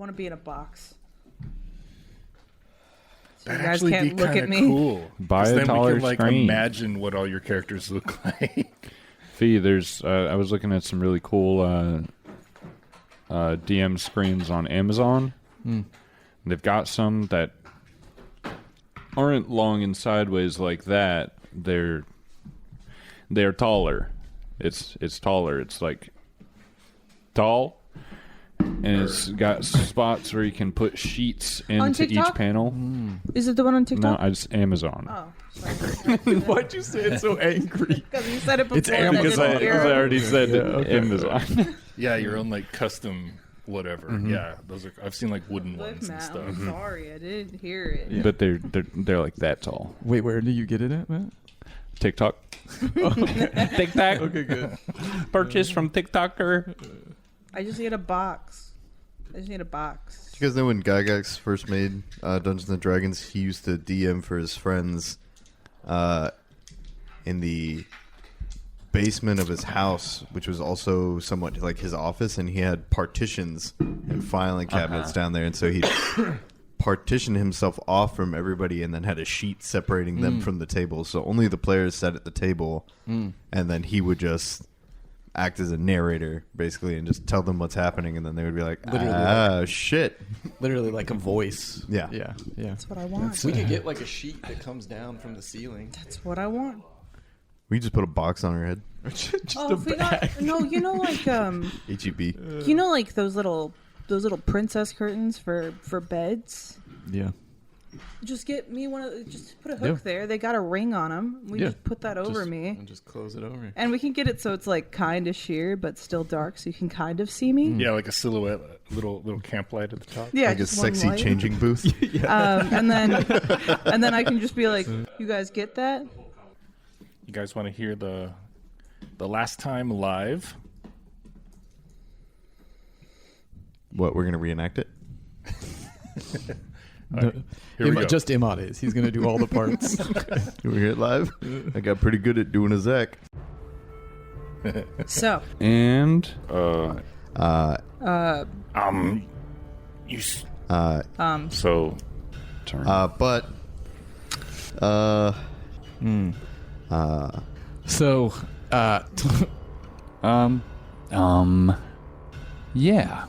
want to be in a box. That you guys actually can't be look kind at of me. cool. Buy a then taller we can screen. imagine what all your characters look like. Fee, there's I was looking at some really cool DM screens on Amazon. They've got some that aren't long and sideways like that. They're taller. It's taller. It's like tall, and it's got spots where you can put sheets into each panel. Is it the one on TikTok? No, it's Amazon. Oh, sorry. Why'd you say it so angry? Because you said it before. It's Amazon. Because I already said Amazon. Yeah, your own like custom whatever. Yeah, those are. I've seen like wooden Look, ones and Matt, stuff. I'm sorry, I didn't hear it. But they're like that tall. Wait, where do you get it at, Matt? TikTok. TikTok. Okay, good. Purchase from TikToker. I just need a box. Do you guys know when Gygax first made Dungeons and Dragons, he used to DM for his friends in the basement of his house, which was also somewhat like his office, and he had partitions and filing cabinets down there, and so he partitioned himself off from everybody and then had a sheet separating them from the table, so only the players sat at the table, and then he would just act as a narrator basically and just tell them what's happening, and then they would be like, shit. Literally like a voice. Yeah. That's what I want. We could get like a sheet that comes down from the ceiling. That's what I want. We just put a box on our head. Just Oh, if we got, no, you know, like HEB. you know, like those little princess curtains for beds. Yeah. Just get me one of. Just put a hook there. They got a ring on them. We just put that over me, And just close it over. and we can get it so it's like kind of sheer but still dark, so you can kind of see me. Yeah, like a silhouette, little camp light at the top. Yeah, Like a just one sexy light. changing booth. And then I can just be like, you guys get that? You guys want to hear the last time live? What, we're going to reenact it? Right, here we go. Just Imad is. He's going to do all the parts. You hear it live? I got pretty good at doing a Zach. So, And You s- so turn. So, yeah.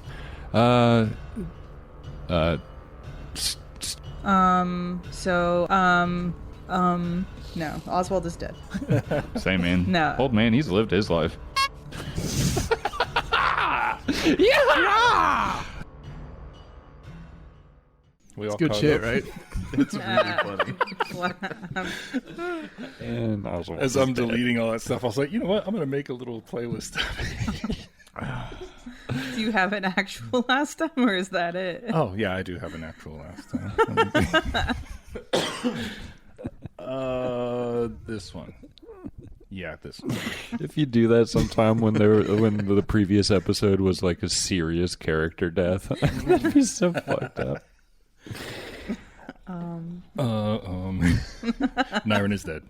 no, Oswald is dead. Say, man. No. Old man, he's lived his life. we all good caught shit, up. right? It's really funny. And I was As I'm deleting all that stuff, I was like, you know what? I'm going to make a little playlist of it. Do you have an actual last time, or is that it? Oh, yeah, I do have an actual last time. This one. Yeah, this one. If you do that sometime when the previous episode was like a serious character death, that'd be so fucked up. Nyron is dead.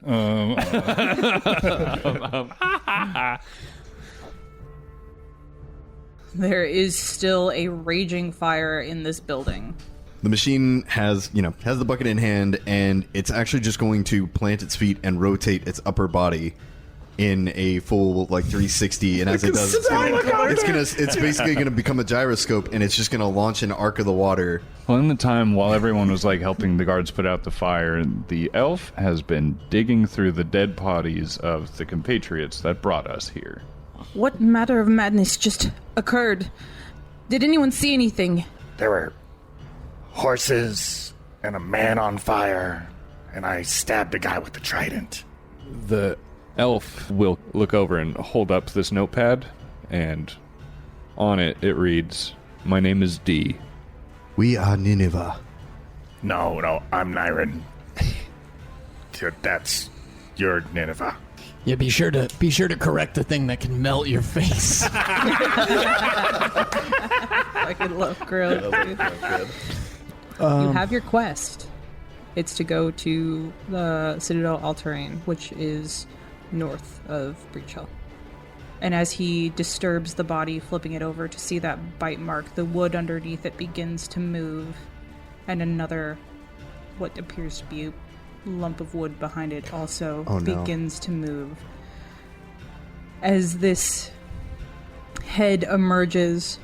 There is still a raging fire in this building. The machine has the bucket in hand, and it's actually just going to plant its feet and rotate its upper body in a full 360. And as it does, it's basically gonna become a gyroscope, and it's just gonna launch an arc of the water. Well, in the time while everyone was like helping the guards put out the fire, the elf has been digging through the dead bodies of the compatriots that brought us here. What matter of madness just occurred? Did anyone see anything? There were horses and a man on fire, and I stabbed a guy with a trident. The elf will look over and hold up this notepad, and on it reads, "My name is D." We are Nineveh. No, I'm Nyron. That's your Nineveh. Yeah, be sure to correct the thing that can melt your face. I could love grilled. You have your quest. It's to go to the Citadel All-Terrain, which is north of Breach Hill. And as he disturbs the body, flipping it over to see that bite mark, the wood underneath it begins to move. And another, what appears to be a lump of wood behind it also begins to move. As this head emerges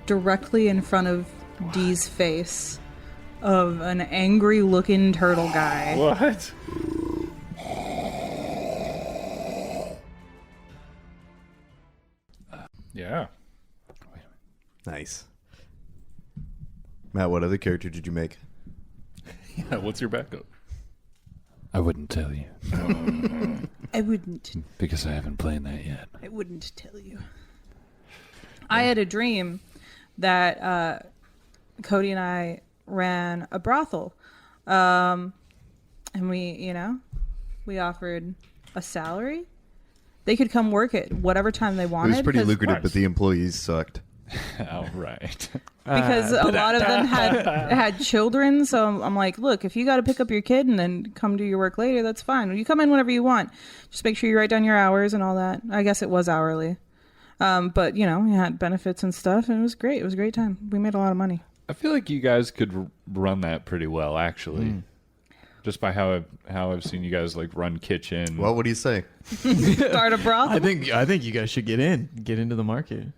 directly in front of Dee's face of an angry-looking turtle guy. What? Yeah. Nice. Matt, what other character did you make? Yeah, what's your backup? I wouldn't tell you I wouldn't. because I haven't played that yet. I wouldn't tell you. I had a dream that Cody and I ran a brothel. And we offered a salary. They could come work it whatever time they It wanted. was pretty lucrative, but the employees sucked. All right. Because a lot of them had children. So I'm like, look, if you got to pick up your kid and then come do your work later, that's fine. You come in whenever you want. Just make sure you write down your hours and all that. I guess it was hourly. But, you had benefits and stuff, and it was great. It was a great time. We made a lot of money. I feel like you guys could run that pretty well, actually. Just by how I've seen you guys like run kitchen. Well, what do you say? Start a brothel. I think you guys should get into the market.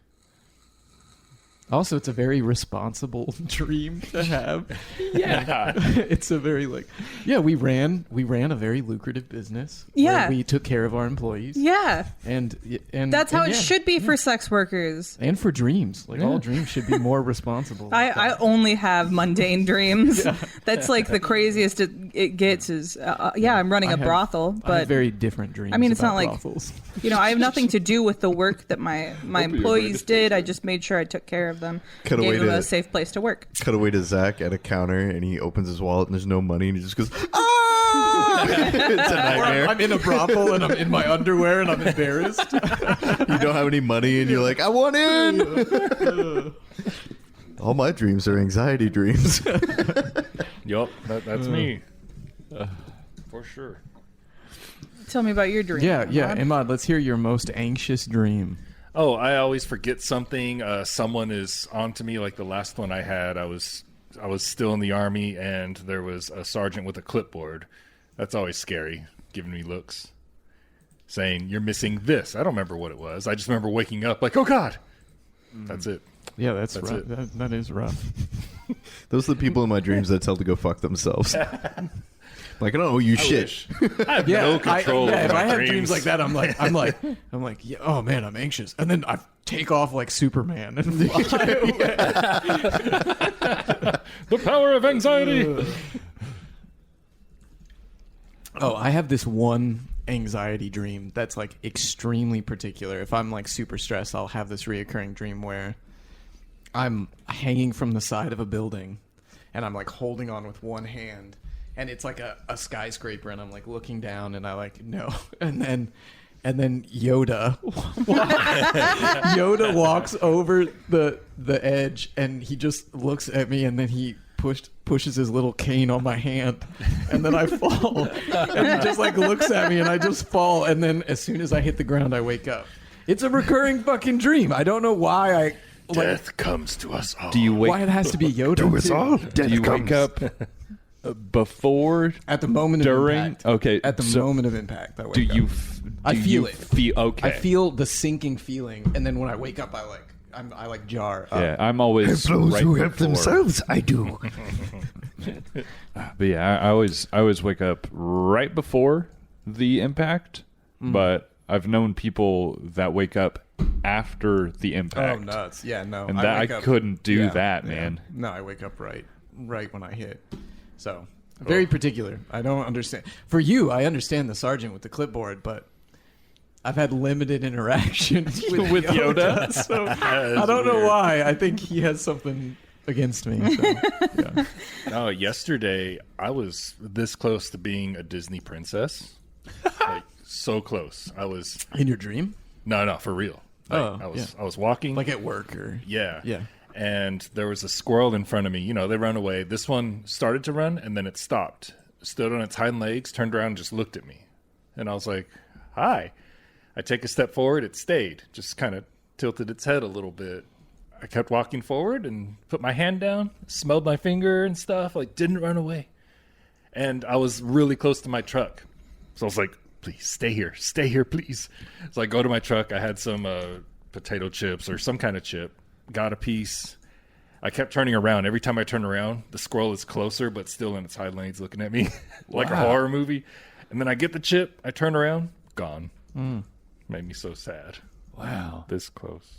Also, it's a very responsible dream to have. Yeah. It's a very we ran a very lucrative business. Yeah. Where we took care of our employees. Yeah. And That's how it should be for sex workers. And for dreams. All dreams should be more responsible. I only have mundane dreams. That's like the craziest it gets is, I'm running a brothel. I But have very different dreams. I mean, it's about not like, brothels. I have nothing to do with the work that my employees did. I just made sure I took care of them. Cut Gave away them to- a safe place to work. Cut away to Zach at a counter, and he opens his wallet, and there's no money, and he just goes, "Ah!" It's a Or nightmare. I'm in a brothel and I'm in my underwear and I'm embarrassed. You don't have any money, and you're like, "I want in." All my dreams are anxiety dreams. Yup, that's me. For sure. Tell me about your dream. Yeah. Ahmad. Ahmad, let's hear your most anxious dream. Oh, I always forget something. Someone is onto me. Like the last one I had, I was still in the army, and there was a sergeant with a clipboard. That's always scary, giving me looks, saying, "You're missing this." I don't remember what it was. I just remember waking up like, "Oh God!" That's it. Yeah, that's That's rough. it. That is rough. Those are the people in my dreams that tell to go fuck themselves. Like, I don't owe you shit. I have no control. if over I my have dreams like that, I'm like, yeah, oh man, I'm anxious, and then I take off like Superman and fly away. The power of anxiety. Oh, I have this one anxiety dream that's like extremely particular. If I'm like super stressed, I'll have this reoccurring dream where I'm hanging from the side of a building and I'm like holding on with one hand, and it's like a skyscraper, and I'm like looking down, and I like no, and then Yoda walks over the edge, and he just looks at me, and then he pushes his little cane on my hand, and then I fall, and he just like looks at me, and I just fall, and then as soon as I hit the ground, I wake up. It's a recurring fucking dream. I don't know why I like. Death comes to us all. Do you wake? Why it has to be Yoda? to us too. all? Do Death you comes. wake up before? At the moment During? of impact. Okay, At the so moment of impact, I wake Do up. you? I feel it. Okay. I feel the sinking feeling, and then when I wake up, I jar up. Yeah, I'm always Those right who help before. themselves, I do. But yeah, I always wake up right before the impact. But I've known people that wake up after the impact. Oh, nuts. Yeah, no. And that wake I up- couldn't do yeah, that, yeah. man. No, I wake up right when I hit. So, very particular. I don't understand. For you, I understand the sergeant with the clipboard, but I've had limited interaction with Yoda. So I don't know why. I think he has something against me. So, yeah. No, yesterday I was this close to being a Disney princess. Like, so close. I was In your dream? no, for real. Like, Oh, I was walking Like at work or... yeah. Yeah. And there was a squirrel in front of me. They run away. This one started to run, and then it stopped, stood on its hind legs, turned around, and just looked at me. And I was like, "Hi." I take a step forward, it stayed, just kind of tilted its head a little bit. I kept walking forward and put my hand down, smelled my finger and stuff, like didn't run away. And I was really close to my truck. So I was like, please stay here, please. So I go to my truck. I had some potato chips or some kind of chip, got a piece. I kept turning around. Every time I turn around, the squirrel is closer, but still in its hind legs looking at me like a horror movie. And then I get the chip. I turn around, gone. Made me so sad. Wow. This close.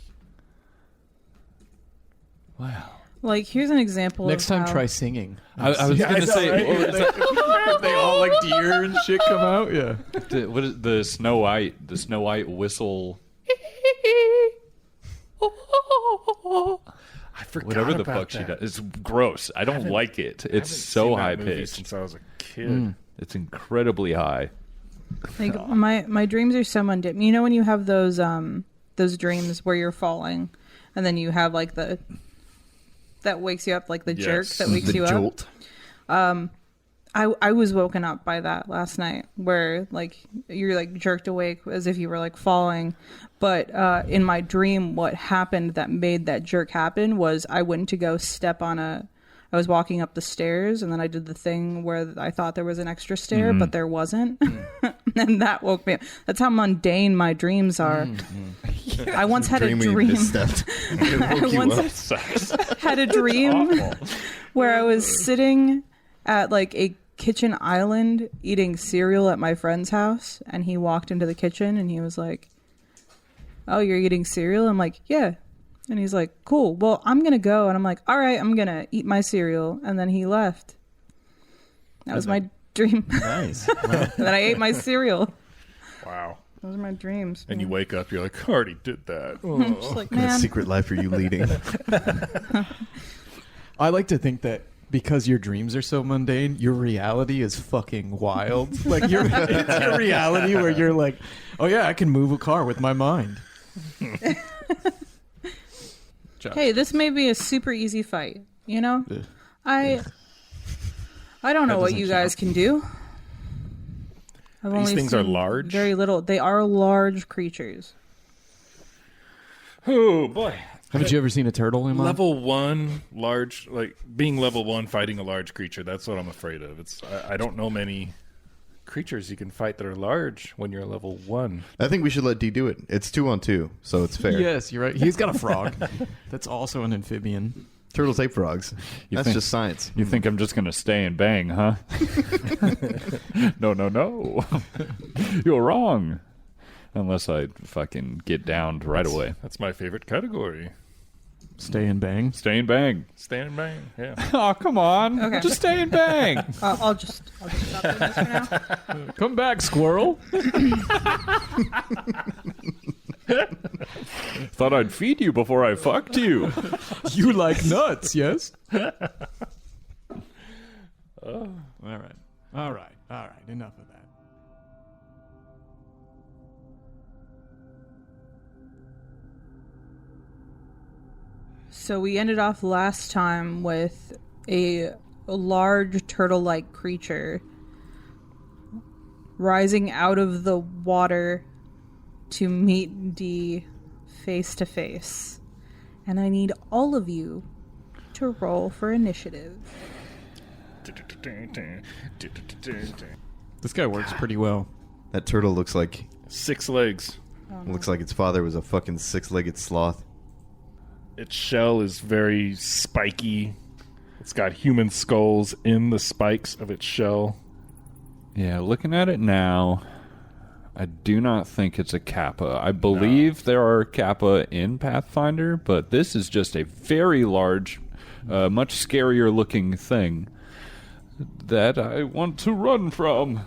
Wow. Like, here's an example Next of time, how- try singing. I was going to say, They all like deer and shit come out. Yeah. what is the Snow White? The Snow White whistle. I forgot Whatever the about fuck she that. does. It's gross. I don't like it. I haven't It's so seen that high movie pitched. since I was a kid. It's incredibly high. Like my dreams are so mundane. You know when you have those dreams where you're falling, and then you have like the that wakes you up, like the jerk Yes. that wakes The you jolt. up. I was woken up by that last night, where like you're like jerked awake as if you were like falling. But in my dream, what happened that made that jerk happen was I went to go step on I was walking up the stairs, and then I did the thing where I thought there was an extra stair, but there wasn't. And that woke me up. That's how mundane my dreams are. I once had a Dream where you dream. misstepped. It I woke you once up. had a dream where I was sitting at like a kitchen island eating cereal at my friend's house, and he walked into the kitchen and he was like, "Oh, you're eating cereal?" I'm like, "Yeah." And he's like, "Cool. Well, I'm going to go." And I'm like, "All right, I'm going to eat my cereal." And then he left. That was my dream. Nice. And then I ate my cereal. Wow. Those are my dreams. And you wake up, you're like, I already did that. I'm just like, What man. secret life are you leading? I like to think that because your dreams are so mundane, your reality is fucking wild. Like your reality where you're like, oh yeah, I can move a car with my mind. Hey, this may be a super easy fight, you know? I don't know what you guys can do. I've These only things are seen large? Very little. They are large creatures. Oh, boy. Haven't you ever seen a turtle in Level 1, large, like being level 1 fighting a large creature. That's what I'm afraid of. I don't know many creatures you can fight that are large when you're level 1. I think we should let D do it. It's 2-on-2, so it's fair. Yes, you're right. He's got a frog. That's also an amphibian. Turtles ate frogs. You That's think- just science. You think I'm just going to stay and bang, huh? No. You're wrong. Unless I fucking get downed right away. That's my favorite category. Stay and bang. Stay and bang. Stand and bang. Yeah. Oh, come on. Okay. Just stay and bang. I'll just stop doing this for now. Come back, squirrel. Thought I'd feed you before I fucked you. You like nuts, yes? All right. Enough of that. So we ended off last time with a large turtle-like creature rising out of the water to meet D face to face. And I need all of you to roll for initiative. This guy works pretty well. That turtle looks like 6 legs. its father was a fucking 6-legged sloth. Its shell is very spiky. It's got human skulls in the spikes of its shell. Yeah, looking at it now, I do not think it's a Kappa. I believe there are Kappa in Pathfinder, but this is just a very large, much scarier looking thing that I want to run from.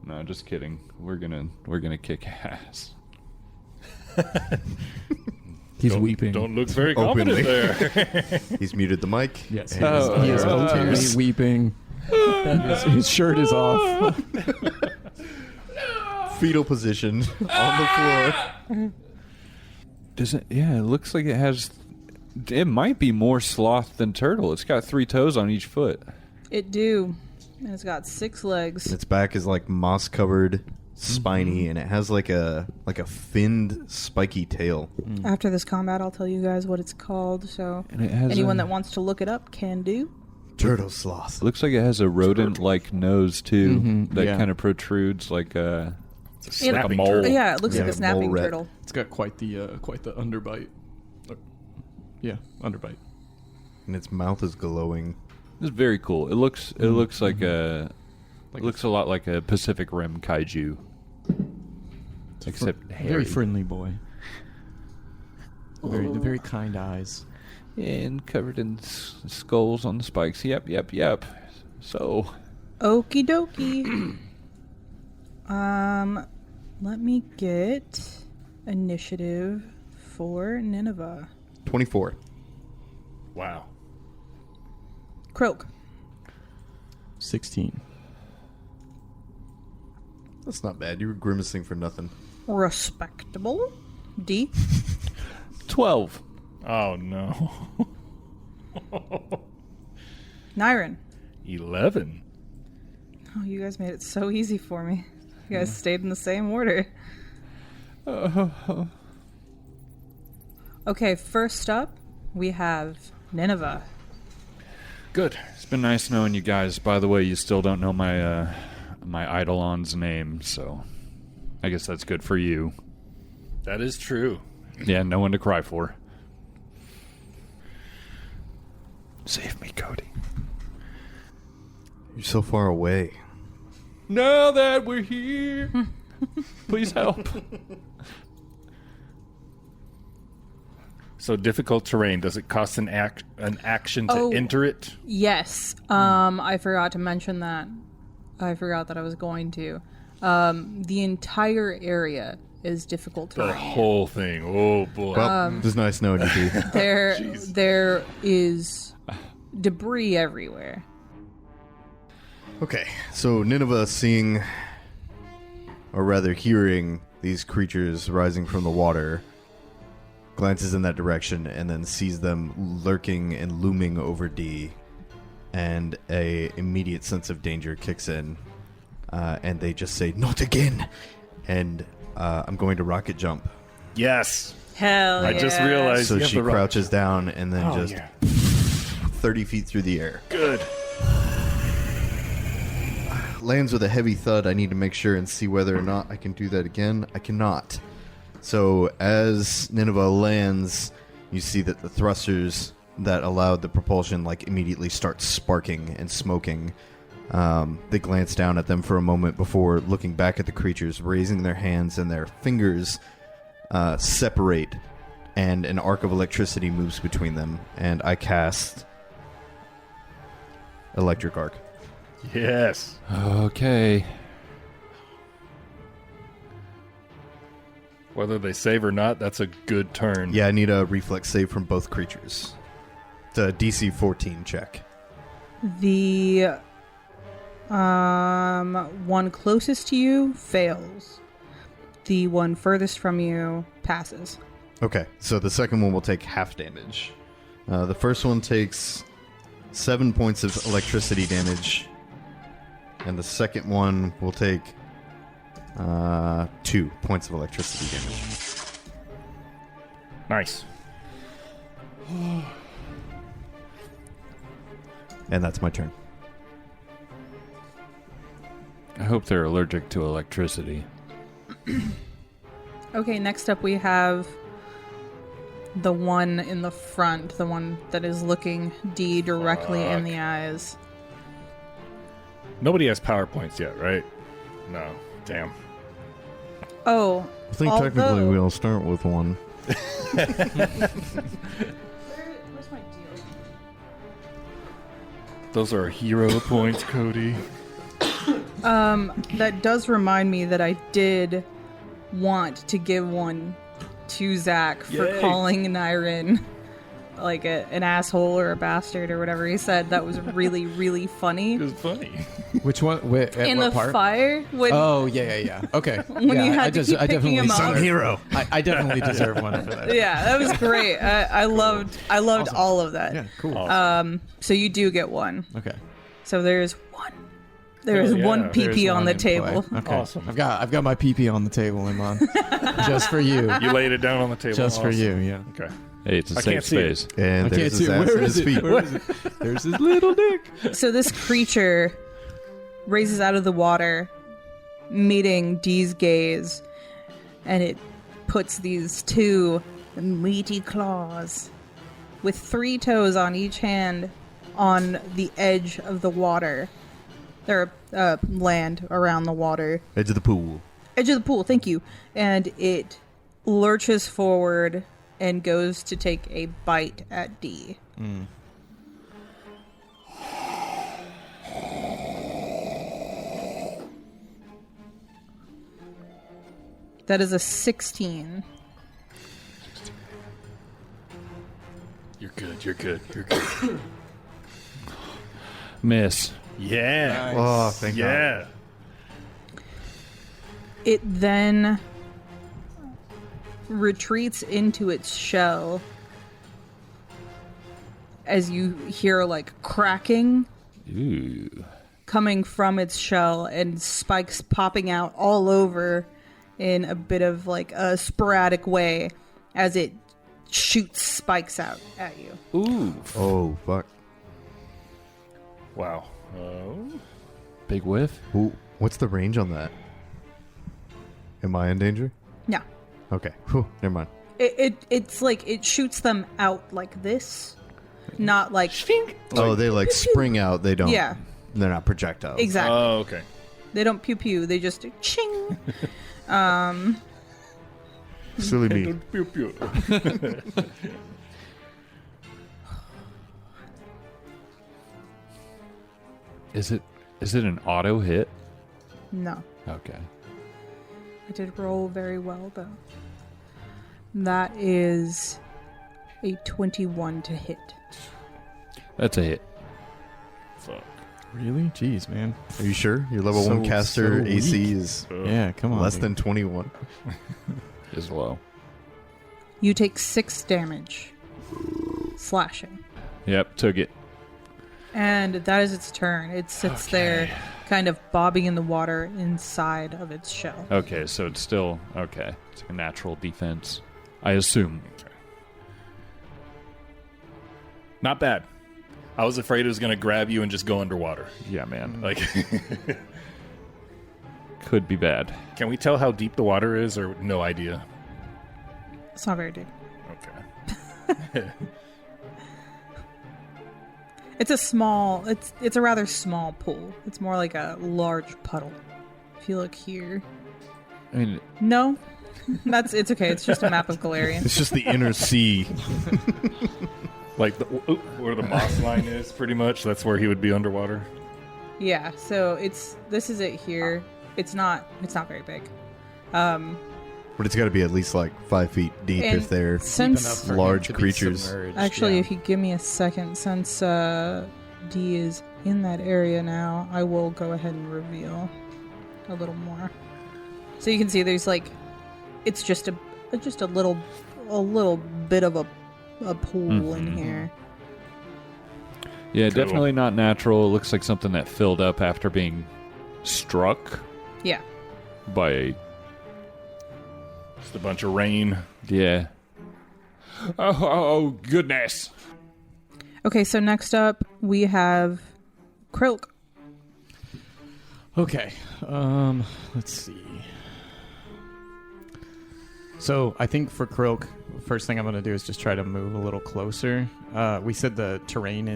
No, just kidding. We're gonna kick ass. He's weeping. Don't look very Openly. confident there. He's muted the mic. Yes, he And is openly weeping. His shirt is off. fetal position on the floor. Does it? Yeah, it looks like it has. It might be more sloth than turtle. It's got 3 toes on each foot. It do. And it's got 6 legs. Its back is like moss-covered spiny, and it has like a finned, spiky tail. After this combat, I'll tell you guys what it's called. So And it has anyone that wants to look it up can do. Turtle sloth. looks like it has a rodent-like nose too that yeah. kind of protrudes like a snapping mole. turtle. Yeah, it looks Yeah, like a snapping mole rat. turtle. It's got quite the underbite. Yeah, underbite. And its mouth is glowing. It's very cool. It looks like a looks a lot like a Pacific Rim kaiju, except hairy. Very friendly boy. Very kind eyes. And covered in skulls on the spikes. Yep. So, Okie dokie. Let me get initiative for Nineveh. 24. Wow. Croak. 16. That's not bad. You were grimacing for nothing. Respectable. D. 12. Oh no. Nyrin. 11. Oh, you guys made it so easy for me. You guys stayed in the same order. Okay, first up, we have Nineveh. Good. It's been nice knowing you guys. By the way, you still don't know my Eidolon's name, so I guess that's good for you. That is true. Yeah, no one to cry for. Save me, Cody. You're so far away. Now that we're here, please help. So difficult terrain. Does it cost an action to enter it? Yes. I forgot to mention that. I forgot that I was going to. The entire area is difficult The terrain. whole thing. Oh boy. Well, it was nice knowing you, D. There is debris everywhere. Okay, so Nineveh seeing, or rather hearing, these creatures rising from the water, glances in that direction and then sees them lurking and looming over D, and a immediate sense of danger kicks in, and they just say, "Not again!" And I'm going to rocket jump. Yes. Hell I just realized. So you have she the rock- crouches down and then Oh, just yeah. 30 feet through the air. Good. Lands with a heavy thud. I need to make sure and see whether or not I can do that again. I cannot. So as Nineveh lands, you see that the thrusters that allowed the propulsion immediately start sparking and smoking. They glance down at them for a moment before looking back at the creatures, raising their hands, and their fingers separate, and an arc of electricity moves between them, and I cast Electric Arc. Yes. Okay. Whether they save or not, that's a good turn. Yeah, I need a reflex save from both creatures. It's a DC 14 check. The one closest to you fails. The one furthest from you passes. Okay, so the second one will take half damage. The first one takes 7 points of electricity damage, and the second one will take 2 points of electricity damage. Nice. And that's my turn. I hope they're allergic to electricity. Okay, next up we have the one in the front, the one that is looking D directly in the eyes. Nobody has PowerPoints yet, right? No. Damn. Oh, I think although- technically we'll start with one. Where's my deal? Those are hero points, Cody. That does remind me that I did want to give one to Zach for Yay. calling Nyrin like an asshole or a bastard or whatever he said. That was really, really funny. It was funny. Which one? At In what the part? fire, when Oh yeah. Okay. When yeah, you had I to keep picking him up. Hero. I definitely deserve one for that. yeah, that was great. I loved all of that. Yeah. Cool. So you do get one. Okay. So there's 1, There is yeah. one There's PP on one the in table. play. Okay. Awesome. I've got my PP on the table, Iman. Just for you. You laid it down on the table. Just for Awesome. you, yeah. Okay. Hey, it's a I safe can't see it. space. And I can't there's see his it. ass Where and is his it? feet. Where is it? There's his little dick. So this creature raises out of the water, meeting Dee's gaze, and it puts these two meaty claws with 3 toes on each hand on the edge of the water. There are land around the water. Edge of the pool. Edge of the pool, thank you. And it lurches forward and goes to take a bite at Dee. That is a 16. You're good. You're good. You're good. Miss. Yeah. Oh, thank God. Yeah. It then retreats into its shell as you hear like cracking Ooh. coming from its shell and spikes popping out all over in a bit of like a sporadic way as it shoots spikes out at you. Ooh. Oh, fuck. Wow. Oh. Big whiff. Ooh, what's the range on that? Am I in danger? No. Okay. Whew, never mind. It's like it shoots them out like this, not like Oh, they like spring out. They don't. Yeah. They're not projectiles. exactly. Oh, okay. They don't pew pew. They just do ching. Silly me. Pew, pew. Is it an auto hit? No, Okay. I did roll very well though. That is a 21 to hit. That's a hit. Fuck. Really? Jeez, man. Are you sure? Your level So- 1 caster so AC weak. is Yeah, come on. less dude. than 21. Is low. You take 6 damage, slashing, Yep, took it. and that is its turn. It sits there, kind of bobbing in the water inside of its shell. Okay, so it's still okay. It's a natural defense, I assume. Not bad. I was afraid it was going to grab you and just go underwater. Yeah, man. Like, Could be bad. can we tell how deep the water is, or no idea? It's not very deep. Okay. It's a rather small pool. It's more like a large puddle. If you look here. I mean, No. It's okay. It's just a map of Galarian. It's just the inner sea. Like where the moss line is, pretty much. That's where he would be underwater. Yeah, so this is it here. It's not very big. But it's got to be at least like 5 feet deep And if they're since for him large to be creatures. submerged, actually yeah. if you give me a second, since D is in that area now, I will go ahead and reveal a little more. So you can see there's like it's just a little bit of a pool in here. yeah, Cool. definitely not natural. It looks like something that filled up after being struck Yeah. by a... Just a bunch of rain. Yeah. Oh, goodness. Okay, so next up we have Krilk. Okay. Let's see. So I think for Krilk, first thing I'm going to do is just try to move a little closer. We said the terrain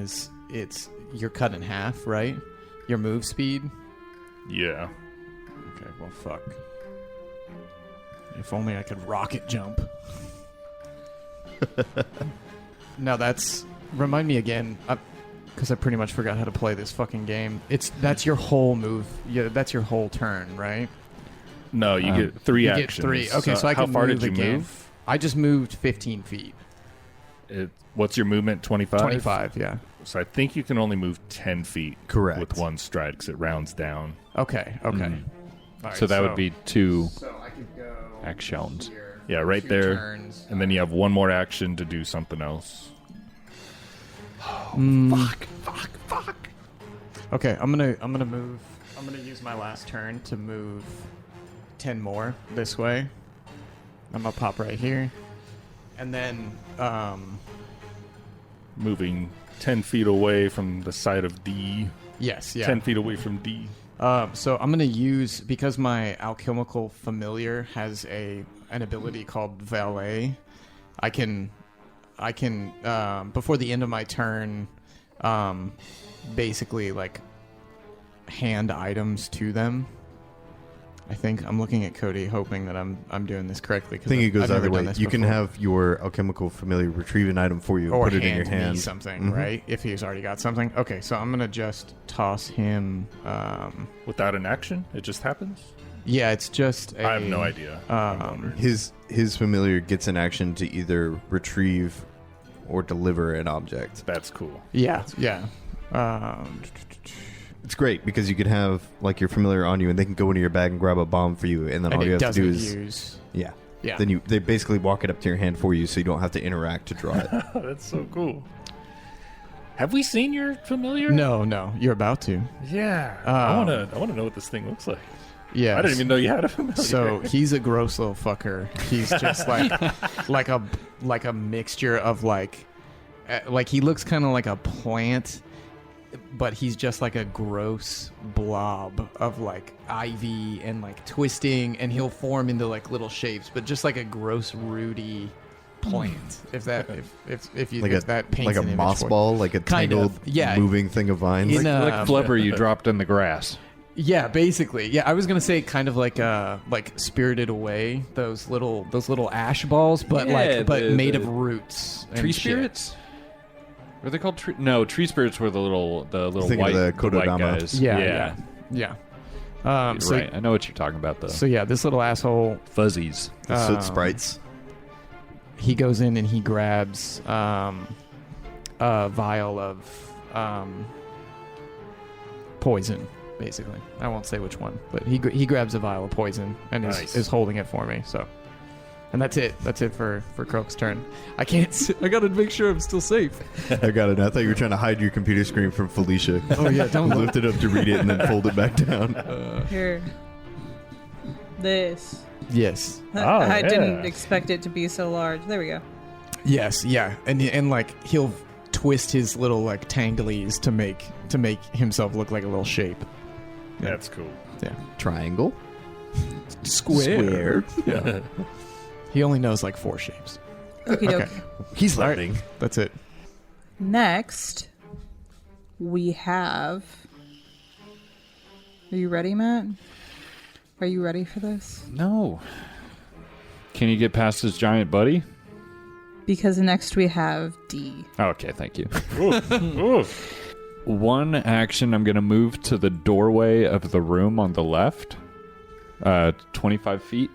you're cut in half, right? Your move speed. Yeah. Okay, well, fuck. If only I could rocket jump. Now remind me again, because I pretty much forgot how to play this fucking game. That's your whole move. Yeah, that's your whole turn, right? No, you get 3 You actions. get 3. Okay, so I how can far move did you again. move? I just moved 15 feet. What's your movement? 25? 25, yeah. So I think you can only move 10 feet. Correct. With one stride because it rounds down. Okay. All right, So that would be 2 So I could go actions. here, Yeah, right 2 there. turns. And then you have one more action to do something else. Okay, I'm gonna move I'm gonna use my last turn to move 10 more this way. I'm gonna pop right here, and then Moving 10 feet away from the side of D. yes, yeah. 10 feet away from D. So I'm gonna use, because my alchemical familiar has an ability called Valet. I can before the end of my turn, basically like hand items to them. I think I'm looking at Cody, hoping that I'm doing this correctly. I think it goes either way. You can have your alchemical familiar retrieve an item for you, or put it in your hand me hand. something, right? If he's already got something. Okay, so I'm gonna just toss him. Without an action? It just happens? Yeah, it's just. I have no idea. His familiar gets an action to either retrieve or deliver an object. That's cool. Yeah. It's great because you could have like your familiar on you, and they can go into your bag and grab a bomb for you, and then all you have to do is use. yeah. Yeah. Then they basically walk it up to your hand for you, so you don't have to interact to draw it. That's so cool. Have we seen your familiar? No, you're about to. Yeah. I wanna know what this thing looks like. Yeah. I didn't even know you had a familiar. So he's a gross little fucker. He's just like a mixture of like he looks kind of like a plant, but he's just like a gross blob of like ivy and like twisting, and he'll form into like little shapes, but just like a gross rooty plant. If that paints like a an image moss for you. ball, like a Kind of, tangled yeah. moving thing of vines. Like flubber you dropped in the grass. Yeah, basically. Yeah, I was gonna say kind of like Spirited Away, those little ash balls, but Yeah, made the of roots. And Tree shit. spirits? Were they called tree? No, tree spirits were the little Thinking white, of the the white Kododama. guys. Yeah. So, Right, I know what you're talking about though. So yeah, this little asshole, Fuzzies. The soot sprites. he goes in and he grabs a vial of poison. Basically, I won't say which one, but he grabs a vial of poison and is holding it for me. So, and that's it. That's it for Croak's turn. I can't. I gotta make sure I'm still safe. I got it. I thought you were trying to hide your computer screen from Felicia. Oh yeah, don't Lift it up to read it and then fold it back down. Here. This. Yes. I didn't expect it to be so large. There we go. Yes. Yeah. And like he'll twist his little like tanglies to make himself look like a little shape. That's cool. Yeah. Triangle. Square. Yeah. He only knows like 4 shapes. Okay. He's All right. learning. That's it. Next, we have. Are you ready, Matt? Are you ready for this? No. Can you get past his giant buddy? Because next we have D. Okay, thank you. One action, I'm going to move to the doorway of the room on the left. 25 feet.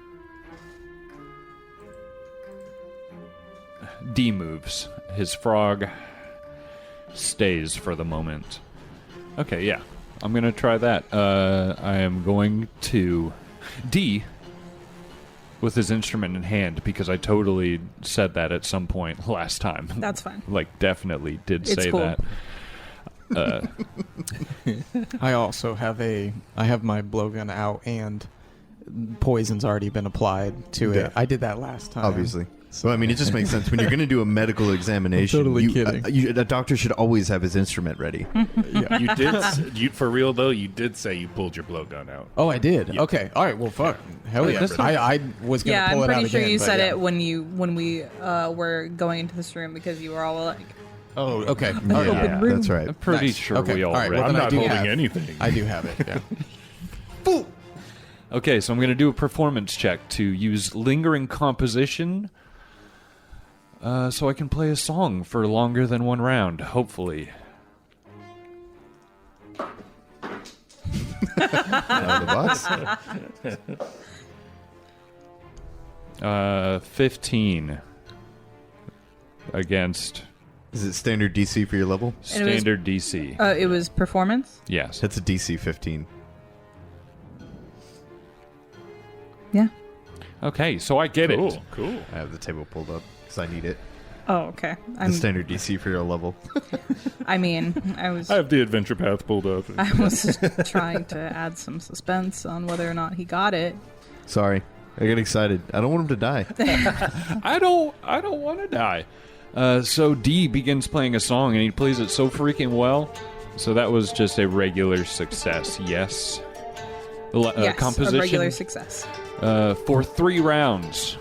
D moves. His frog stays for the moment. Okay, yeah. I'm going to try that. I am going to D with his instrument in hand, because I totally said that at some point last time. That's fine. Like, definitely did It's say cool. that. I also have my blowgun out and poison's already been applied to Yeah. it. I did that last time. Obviously. So, I mean, it just makes sense. When you're going to do a medical examination, Totally kidding. a doctor should always have his instrument ready. Yeah. You did, for real though, you did say you pulled your blowgun out. Oh, I did. Yeah. Okay. All right. Well, fuck. Hell yeah. That's I was gonna Yeah, pull I'm it out pretty sure again, you but said yeah. it when we were going into this room, because you were all like, Oh, okay. Yeah, Okay. that's right. I'm pretty Nice. sure Okay, we all all right, read well, I'm then I not do holding have- anything. I do have it. Yeah. Okay, so I'm going to do a performance check to use lingering composition, so I can play a song for longer than one round, hopefully. Out of the box. 15 against Is it standard DC for your level? And it was- standard DC. it was performance? Yes. That's a DC 15. Yeah. Okay, so I get Cool, it. cool. I have the table pulled up because I need it. Oh, okay. The standard DC for your level. I have the adventure path pulled up. I was trying to add some suspense on whether or not he got it. Sorry. I get excited. I don't want him to die. I don't want to die. So D begins playing a song, and he plays it so freaking well. So that was just a regular success. Yes. Yes, Composition. a regular success. For 3 rounds,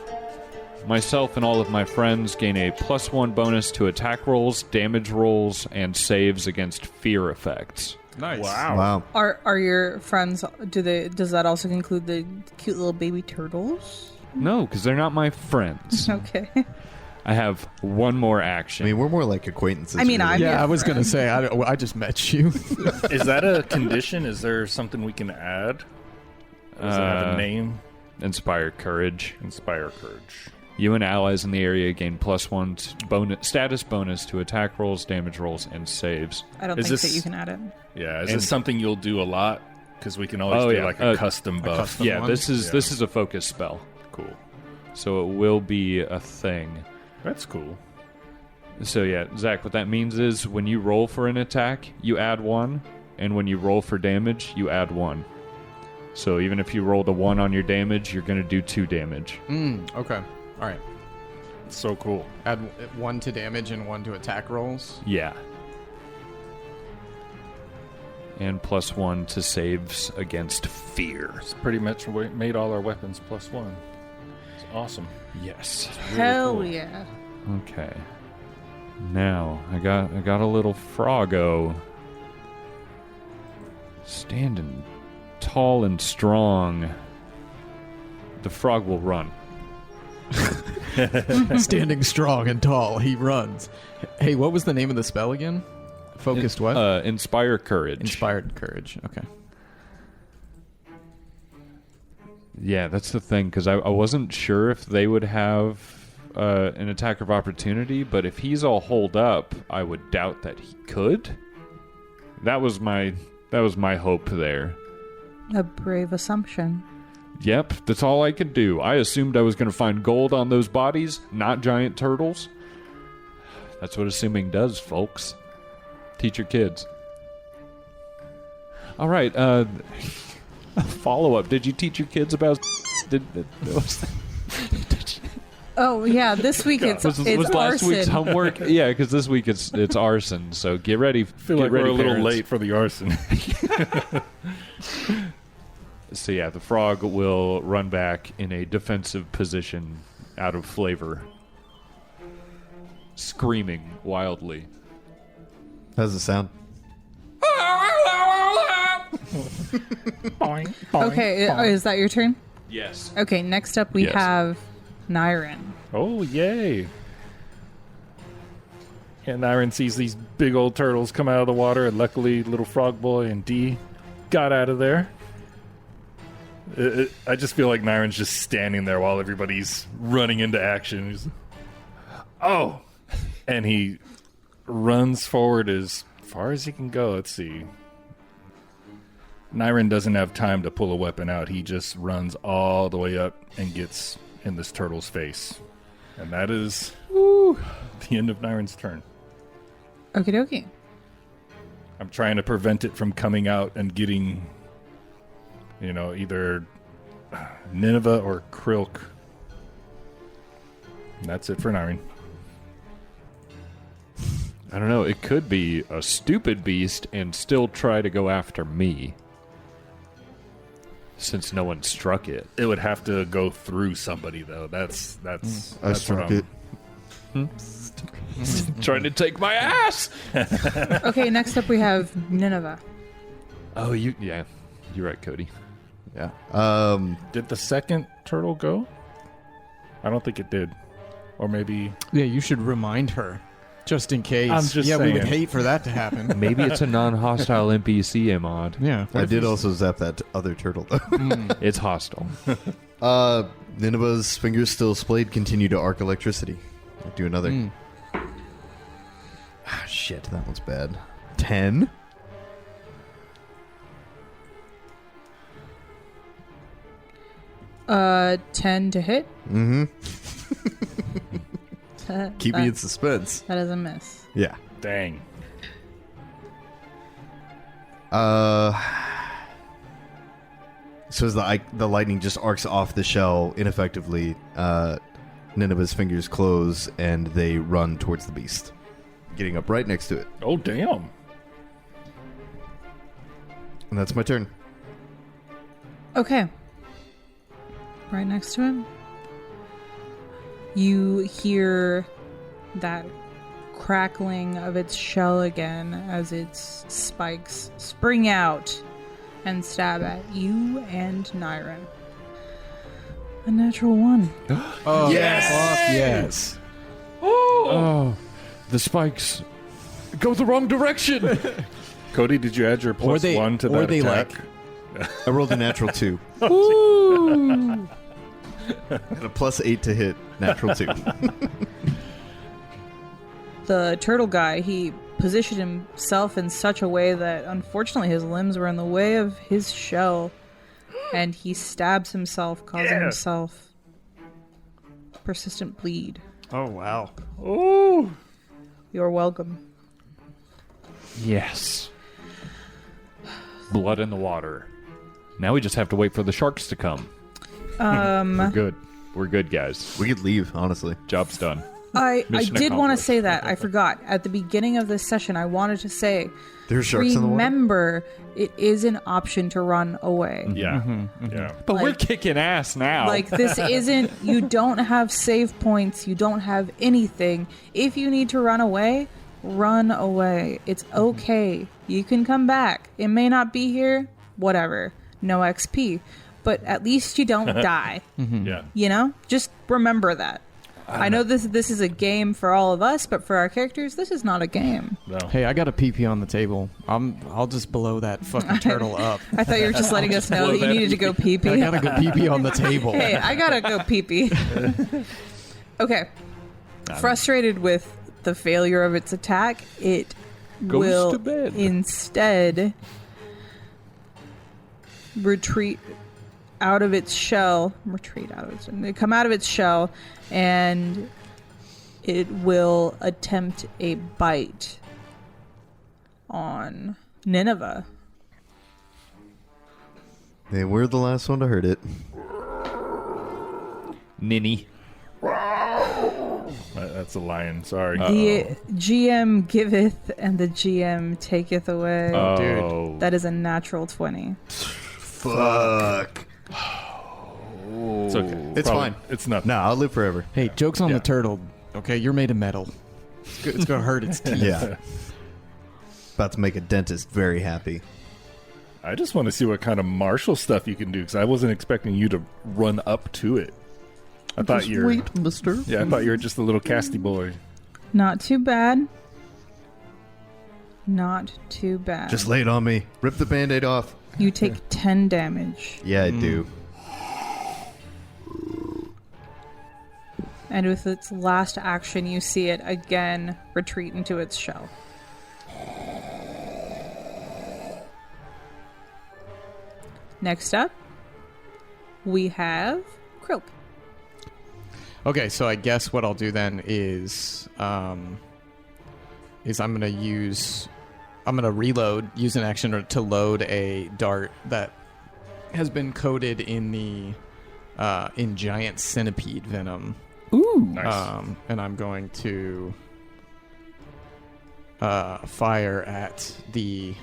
myself and all of my friends gain a +1 bonus to attack rolls, damage rolls, and saves against fear effects. Nice. Wow. Are your friends? Does that also include the cute little baby turtles? No, because they're not my friends. Okay. I have one more I action. mean, we're more like acquaintances. I mean, really. I'm Yeah, your I was going to friend. say, I just met you. Is that a condition? Is there something we can add? Does it have a name? Inspire Courage. Inspire Courage. You and allies in the area gain +1 status bonus to attack rolls, damage rolls, and saves. I don't Is think this- that you can add it. Yeah, is And- this something you'll do a lot? Because we can always Oh, do yeah. like a custom buff. custom- Yeah, one? this is a focus spell. Cool. So it will be a thing. That's cool. So yeah, Zach, what that means is when you roll for an attack, you add 1, and when you roll for damage, you add 1. So even if you rolled a 1 on your damage, you're going to do 2 damage. Okay. All right. So cool. Add 1 to damage and 1 to attack rolls. Yeah. And +1 to saves against fear. It's pretty much made all our weapons +1. It's awesome. Yes. Hell cool. yeah. Okay. Now I got a little froggo standing tall and strong. The frog will run. Standing strong and tall, he runs. Hey, what was the name of the spell again? Focused what? Inspire Courage. Inspired courage. Okay. Yeah, that's the thing, because I wasn't sure if they would have an attack of opportunity, but if he's all holed up, I would doubt that he could. That was my hope there. A brave assumption. Yep, that's all I could do. I assumed I was going to find gold on those bodies, not giant turtles. That's what assuming does, folks. Teach your kids. All right, follow-up. Did you teach your kids about... Oh yeah, this week it's was last arson. week's homework? Yeah, because this week it's arson. So get ready. I feel get like ready, we're a little parents. late for the arson. So yeah, the frog will run back in a defensive position out of flavor, screaming wildly. How's it sound? Okay, is that your turn? Yes. Okay, next up we Yes. have Nyren. Oh, yay. And Nyren sees these big old turtles come out of the water, and luckily little frog boy and Dee got out of there. I just feel like Nyren's just standing there while everybody's running into action. He's, oh! And he runs forward as far as he can go. Let's see. Nyren doesn't have time to pull a weapon out. He just runs all the way up and gets in this turtle's face. And that is the end of Nyren's turn. Okie dokie. I'm trying to prevent it from coming out and getting, either Nineveh or Krilk. And that's it for Nyren. I don't know. It could be a stupid beast and still try to go after me, since no one struck it. It would have to go through somebody, though. That's I struck it. Trying to take my ass. Okay, next up we have Nineveh. Oh, yeah, you're right, Cody. Yeah. Did the second turtle go? I don't think it did. Or maybe... Yeah, you should remind her, just in case. I'm just we would saying. hate for that to happen. Maybe it's a non-hostile NPC, Ahmad. Yeah. I did also zap that other turtle, though. It's hostile. Nineveh's fingers still splayed continue to arc electricity. I do another. Ah, shit, that one's bad. 10? Uh, 10 to hit. Mm-hmm. Keep me in suspense. That is a miss. Yeah. Dang. So as the lightning just arcs off the shell ineffectively, Nineveh's fingers close and they run towards the beast, getting up right next to it. Oh, damn. And that's my turn. Okay. Right next to him. You hear that crackling of its shell again as its spikes spring out and stab at you and Nyron. A natural 1. Oh, Yes! Fuck yes. Oh, the spikes go the wrong direction. Cody, did you add your plus they- 1 to or that they, attack? I rolled a natural 2. Ooh. And a plus 8 to hit. Natural 2. The turtle guy, he positioned himself in such a way that unfortunately his limbs were in the way of his shell, and he stabs himself, causing himself persistent bleed. Oh, wow. Oh. You're welcome. Yes. Blood in the water. Now we just have to wait for the sharks to come. We're good. We're good, guys. We could leave, honestly. Job's done. I Mission did want to accomplished. say that. I forgot. At the beginning of this session, I wanted to say, There's sharks in the water. remember, it is an option to run away. Yeah. Yeah. But we're Like- kicking ass now. Like, this isn't, you don't have save points, you don't have anything. If you need to run away, run away. It's okay. You can come back. It may not be here, whatever. No XP. But at least you don't die. Yeah. You know? Just remember that. I know this is a game for all of us, but for our characters, this is not a game. No. Hey, I got a PP on the table. I'll just blow that fucking turtle up. I thought you were just letting us know that you needed to go pee I pee. got a good PP on the table. Hey, I gotta go pee pee. Okay. Frustrated with the failure of its attack, it Goes will to bed. instead retreat out of its shell. Come out of its shell, and it will attempt a bite on Nineveh. Hey, we're the last one to hurt it. Ninny. That's a lion. Sorry. The GM giveth and the GM taketh away. Oh. That is a natural 20. Fuck. It's okay. It's fine. It's nothing. Nah, I'll live forever. Hey, joke's on the turtle. Okay, you're made of metal. It's gonna hurt its teeth. Yeah. About to make a dentist very happy. I just want to see what kind of martial stuff you can do, because I wasn't expecting you to run up to it. I thought you were. Wait, mister. Yeah, I thought you were just a little casty boy. Not too bad. Not too bad. Just lay it on me. Rip the band-aid off. You take 10 damage. Yeah, I do. And with its last action, you see it again retreat into its shell. Next up, we have Krilk. Okay, so I guess what I'll do then is I'm gonna reload, use an action to load a dart that has been coated in the in giant centipede venom. Ooh. Nice. And I'm going to fire at the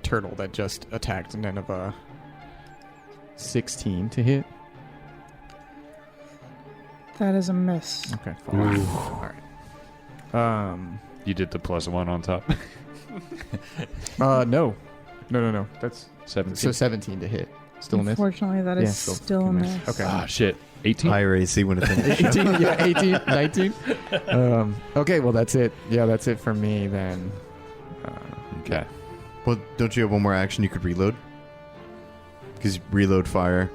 turtle that just attacked Nineveh. 16 to hit. That is a miss. Okay, fine. All right. You did the +1 on top. No. That's 17. so 17 to hit. Still a miss. Unfortunately, that is Yeah, still a miss. Okay. Ah, shit. 18? Higher AC when it's in 18, yeah, 18, 19. Okay, well, that's it. Yeah, that's it for me then. Okay. Well, don't you have one more action you could reload? Because reload fire,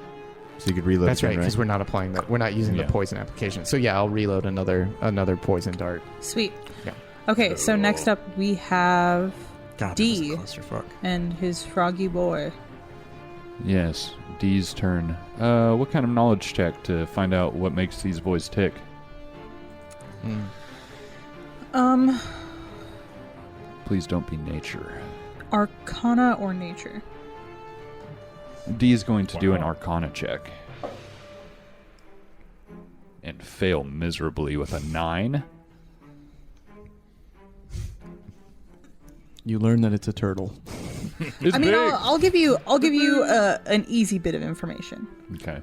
so you could reload. That's again, right, because we're not applying that. We're not using Yeah. the poison application. So yeah, I'll reload another poison dart. Sweet. Yeah. Okay, so next up we have God, D. that was a clusterfuck. and his froggy boy. Yes. D's turn. What kind of knowledge check to find out what makes these boys tick? Please don't be nature. Arcana or nature? D is going to do an Arcana check. And fail miserably with a 9. You learn that it's a turtle. It's I mean, big. I'll give you an easy bit of information. Okay.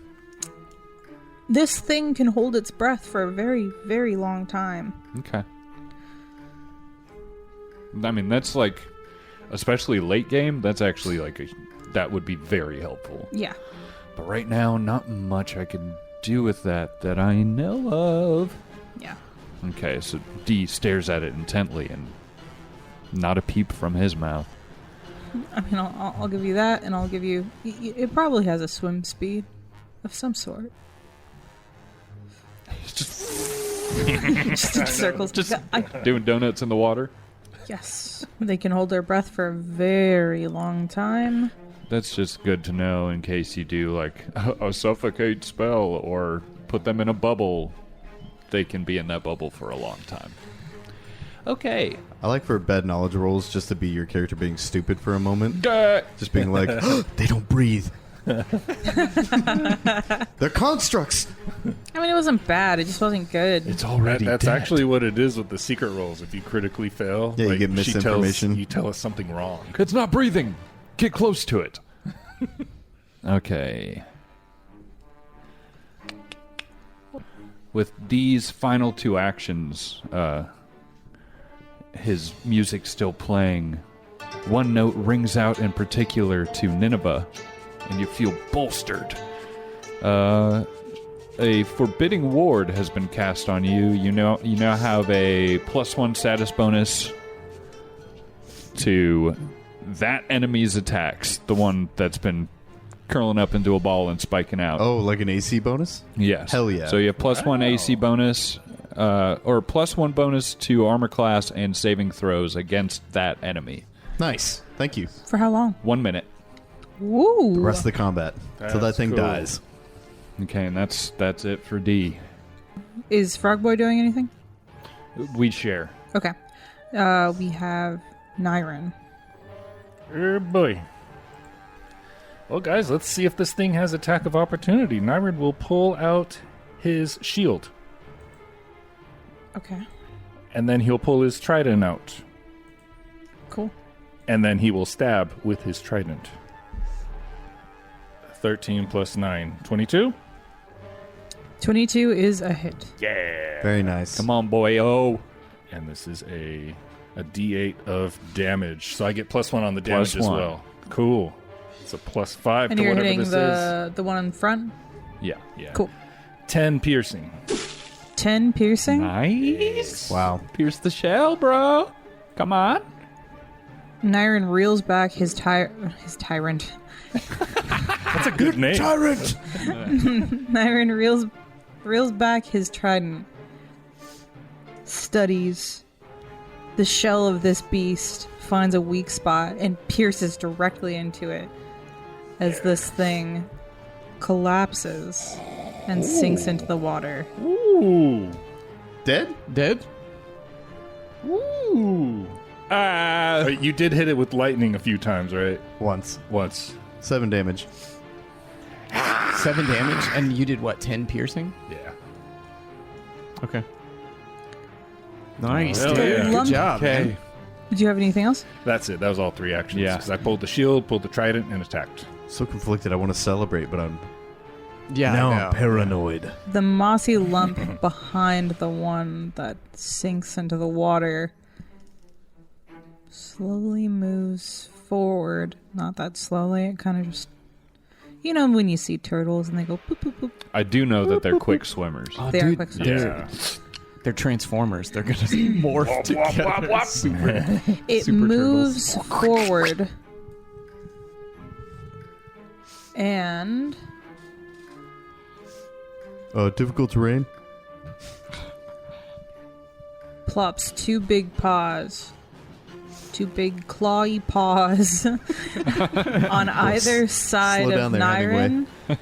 This thing can hold its breath for a very, very long time. Okay. I mean, that's like, especially late game, that's actually like that would be very helpful. Yeah. But right now, not much I can do with that I know of. Yeah. Okay, so D stares at it intently and not a peep from his mouth. I mean, I'll give you that, and I'll give you... It probably has a swim speed of some sort. Just in circles. Doing donuts in the water? Yes. They can hold their breath for a very long time. That's just good to know in case you do like a suffocate spell or put them in a bubble. They can be in that bubble for a long time. Okay. I like for bad knowledge rolls just to be your character being stupid for a moment. Just being like, they don't breathe. They're constructs. I mean, it wasn't bad. It just wasn't good. It's already That's dead. actually what it is with the secret rolls. If you critically fail, Yeah, you get she misinformation. you tell us something wrong. It's not breathing. Get close to it. Okay. With these final two actions, his music still playing, one note rings out in particular to Nineveh, and you feel bolstered. A forbidding ward has been cast on you. You now have a +1 status bonus to that enemy's attacks, the one that's been curling up into a ball and spiking out. Oh, like an AC bonus? Yes. Hell yeah. So you have +1 AC bonus, or +1 bonus to armor class and saving throws against that enemy. Nice. Thank you. For how long? 1 minute. Woo! The rest of the combat. Till that That's thing cool. dies. Okay, and that's it for D. Is Frog Boy doing anything? We share. Okay. We have Nyren. Oh boy. Well, guys, let's see if this thing has attack of opportunity. Nyrid will pull out his shield, Okay. and then he'll pull his trident out, Cool. and then he will stab with his trident. 13 plus 9. 22? 22 is a hit. Yeah. Very nice. Come on, boy. Oh. And this is a D8 of damage. So I get +1 on the damage Plus as one. well. Cool. It's a +5 And to you're whatever hitting this is. the one in front? Yeah. Yeah. Cool. 10 piercing. 10 piercing? Nice. Wow. Pierce the shell, bro. Come on. Nyren reels back his tyrant. That's a good name. Tyrant! Nyren reels back his trident. Studies the shell of this beast, finds a weak spot, and pierces directly into it as this thing collapses and sinks into the water. Ooh. Dead? Dead? Ooh. You did hit it with lightning a few times, right? Once. Once. 7 damage. 7 damage, and you did what, 10 piercing? Yeah. Okay. Nice, Hell dude. yeah. Good Lump- job, man. Did you have anything else? That's it. That was all 3 actions. Yeah. Because I pulled the shield, pulled the trident, and attacked. So conflicted. I want to celebrate, but I'm Yeah, now I know. I'm paranoid. The mossy lump behind the one that sinks into the water slowly moves forward. Not that slowly. It kind of just... You know when you see turtles and they go poop, poop, poop. I do know that they're quick swimmers. Oh, They are dude, quick swimmers. Yeah. they're transformers. They're gonna morph together. Super. It Super moves forward. And... Difficult terrain? plops 2 big paws. 2 big clawy paws on either side slow of down there, Hemingway. Nyren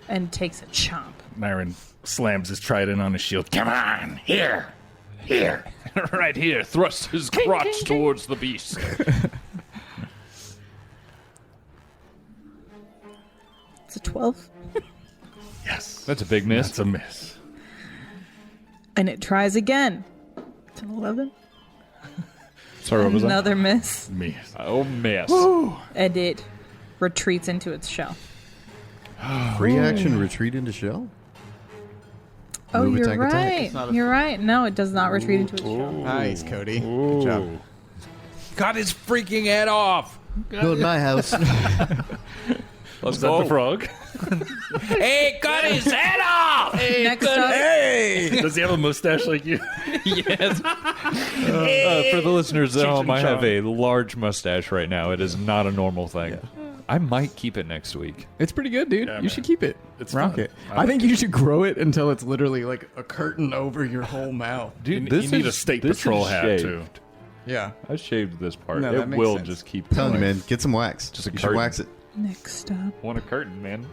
and takes a chomp. Nyron slams his trident on his shield. Come on, here. Right here, thrust his crotch towards the beast. It's a 12. Yes. That's a big miss. That's a miss. And it tries again. It's an 11. Sorry, what was that? Another miss. Miss. Oh, miss. And it retreats into its shell. Free action retreat into shell? Oh, Move, you're attack, attack. right. It's not a- You're right. No, it does not retreat into its shell. Nice, Cody. Good job. Got his freaking head off. Build my house. Let's Is that the frog? Hey, cut his head off. Next up, Does he have a mustache like you? Yes. For the listeners at home, I have a large mustache right now. It is not a normal thing. I might keep it next week. It's pretty good, dude. Yeah, you man. should keep it. It's Rock fun. it. I I think you should grow it until it's literally like a curtain over your whole mouth. Dude, You need a state patrol hat, too. Yeah. I shaved this part. No, that it makes will sense. just keep Telling you, going. man, get some wax. Just a you should curtain. wax it. next up. Want a curtain, man.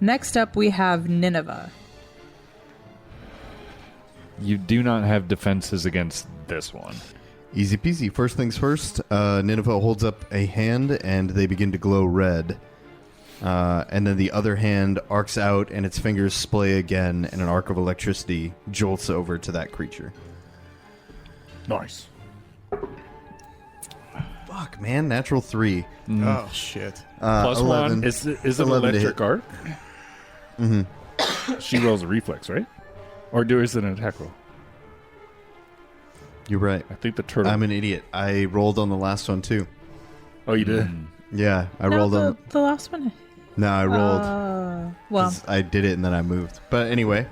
Next up, we have Nineveh. You do not have defenses against this one. Easy peasy. First things first, Nineveh holds up a hand and they begin to glow red. And then the other hand arcs out and its fingers splay again, and an arc of electricity jolts over to that creature. Nice. Fuck, man. Natural 3. Oh, shit. Plus 11. one. Is it 11 to electric hit. arc? Mm-hmm. She rolls a reflex, right? Or is it an attack roll? You're right. I think the turtle. I'm an idiot. I rolled on the last one, too. Oh, you did? Yeah, I No, rolled on... the last one. No, I rolled. Well, 'Cause I did it and then I moved. But anyway,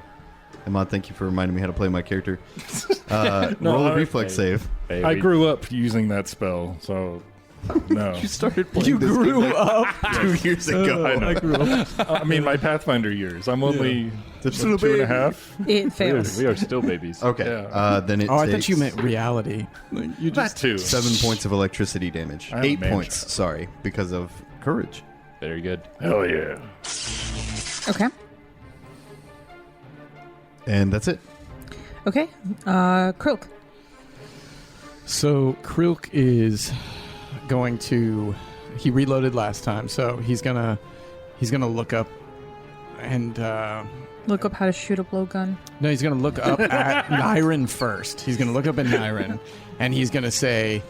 Ahmad, thank you for reminding me how to play my character. Roll a reflex save. I grew up using that spell, so no. You started playing You this grew game up. 2 years ago. I know. I grew up. I mean, my Pathfinder years. I'm only They're still a 2.5. it fails. We are still babies. Okay. Yeah. Then it Oh, I takes thought you meant reality. Like, you That just too. 7 points of electricity damage. I have 8 mantra. points, sorry, because of courage. Very good. Hell yeah. Okay. And that's it. Okay. Krilk. So Krilk is going to. He reloaded last time, so he's gonna look up and Look up how to shoot a blowgun. no, he's gonna look up at Nyron first. He's gonna look up at Nyron, and he's gonna say,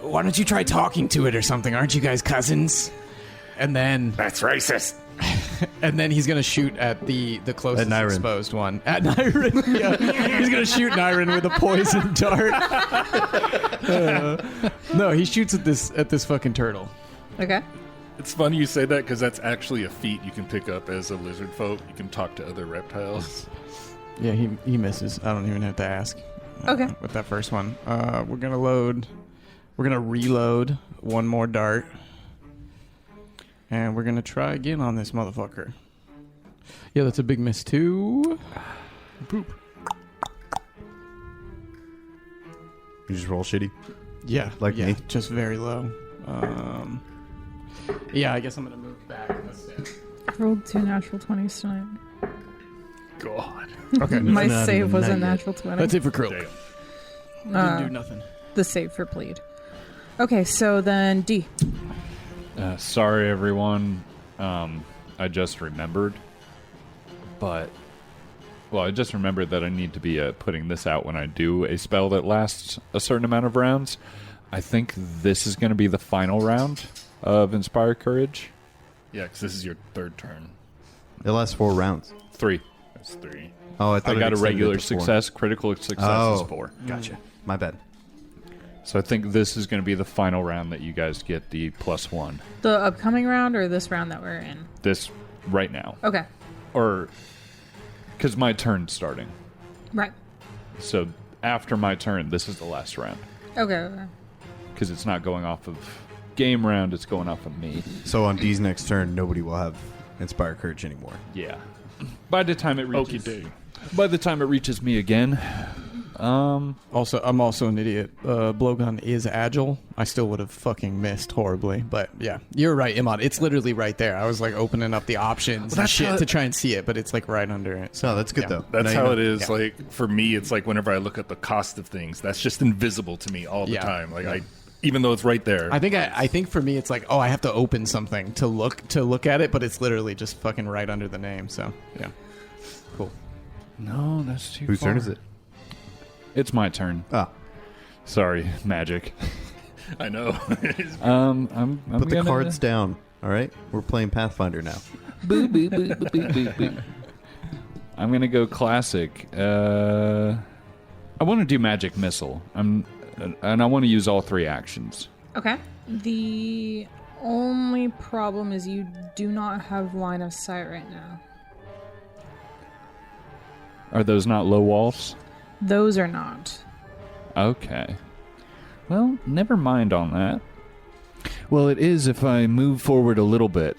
"Why don't you try talking to it or something? Aren't you guys cousins?" And then That's racist. he's gonna shoot at the closest At Nyron. exposed one. At Nyron, yeah. He's gonna shoot Nyron with a poison dart. No, he shoots at this fucking turtle. Okay. It's funny you say that because that's actually a feat you can pick up as a lizard folk. You can talk to other reptiles. Yeah, he misses. I don't even have to ask. Okay. With that first one, we're gonna reload one more dart, and we're gonna try again on this motherfucker. Yeah, that's a big miss too. You just roll shitty. Yeah, Like yeah, me? just very low. Yeah, I guess I'm gonna move back. Rolled 2 natural 20s tonight. God. Okay, My not save even was that a yet. natural 20. that's it for Krill. Damn. Didn't do nothing. The save for plead. Okay, so then D. Sorry, everyone. I just remembered. But, well, I just remembered that I need to be putting this out when I do a spell that lasts a certain amount of rounds. I think this is going to be the final round of Inspire Courage. Yeah, because this is your third turn. It lasts 4 rounds. 3. That's 3. Oh, I I thought it got a extended regular to 4. success. Critical success Oh. is 4. Gotcha. My bad. So I think this is going to be the final round that you guys get the +1. The upcoming round or this round that we're in? This right now. Okay. Or, because my turn's starting. Right. So after my turn, this is the last round. Okay. Because it's not going off of game round, it's going off of me. So on D's next turn, nobody will have Inspire Courage anymore. Yeah. By the time it reaches, Okie dokie. by the time it reaches me again, Also, I'm also an idiot. Blowgun is agile. I still would have fucking missed horribly. But yeah, you're right, Imad. It's literally right there. I was like opening up the options and shit to try and see it, but it's like right under it. So that's good though. That's Now how you it know. is. Like for me, it's like whenever I look at the cost of things, that's just invisible to me all the time. Like even though it's right there. I think for me, it's like, oh, I have to open something to look at it, but it's literally just fucking right under the name. So yeah, cool. No, that's too Whose far. turn is it? It's my turn. Ah, Sorry, magic. I know. I'm put the gonna- cards down. All right, we're playing Pathfinder now. Boo, boo, boo, boo, boo, boo, boo. I'm gonna go classic. I want to do magic missile. And I want to use all 3 actions. Okay. The only problem is you do not have line of sight right now. Are those not low walls? Those are not. Okay. Well, never mind on that. Well, it is if I move forward a little bit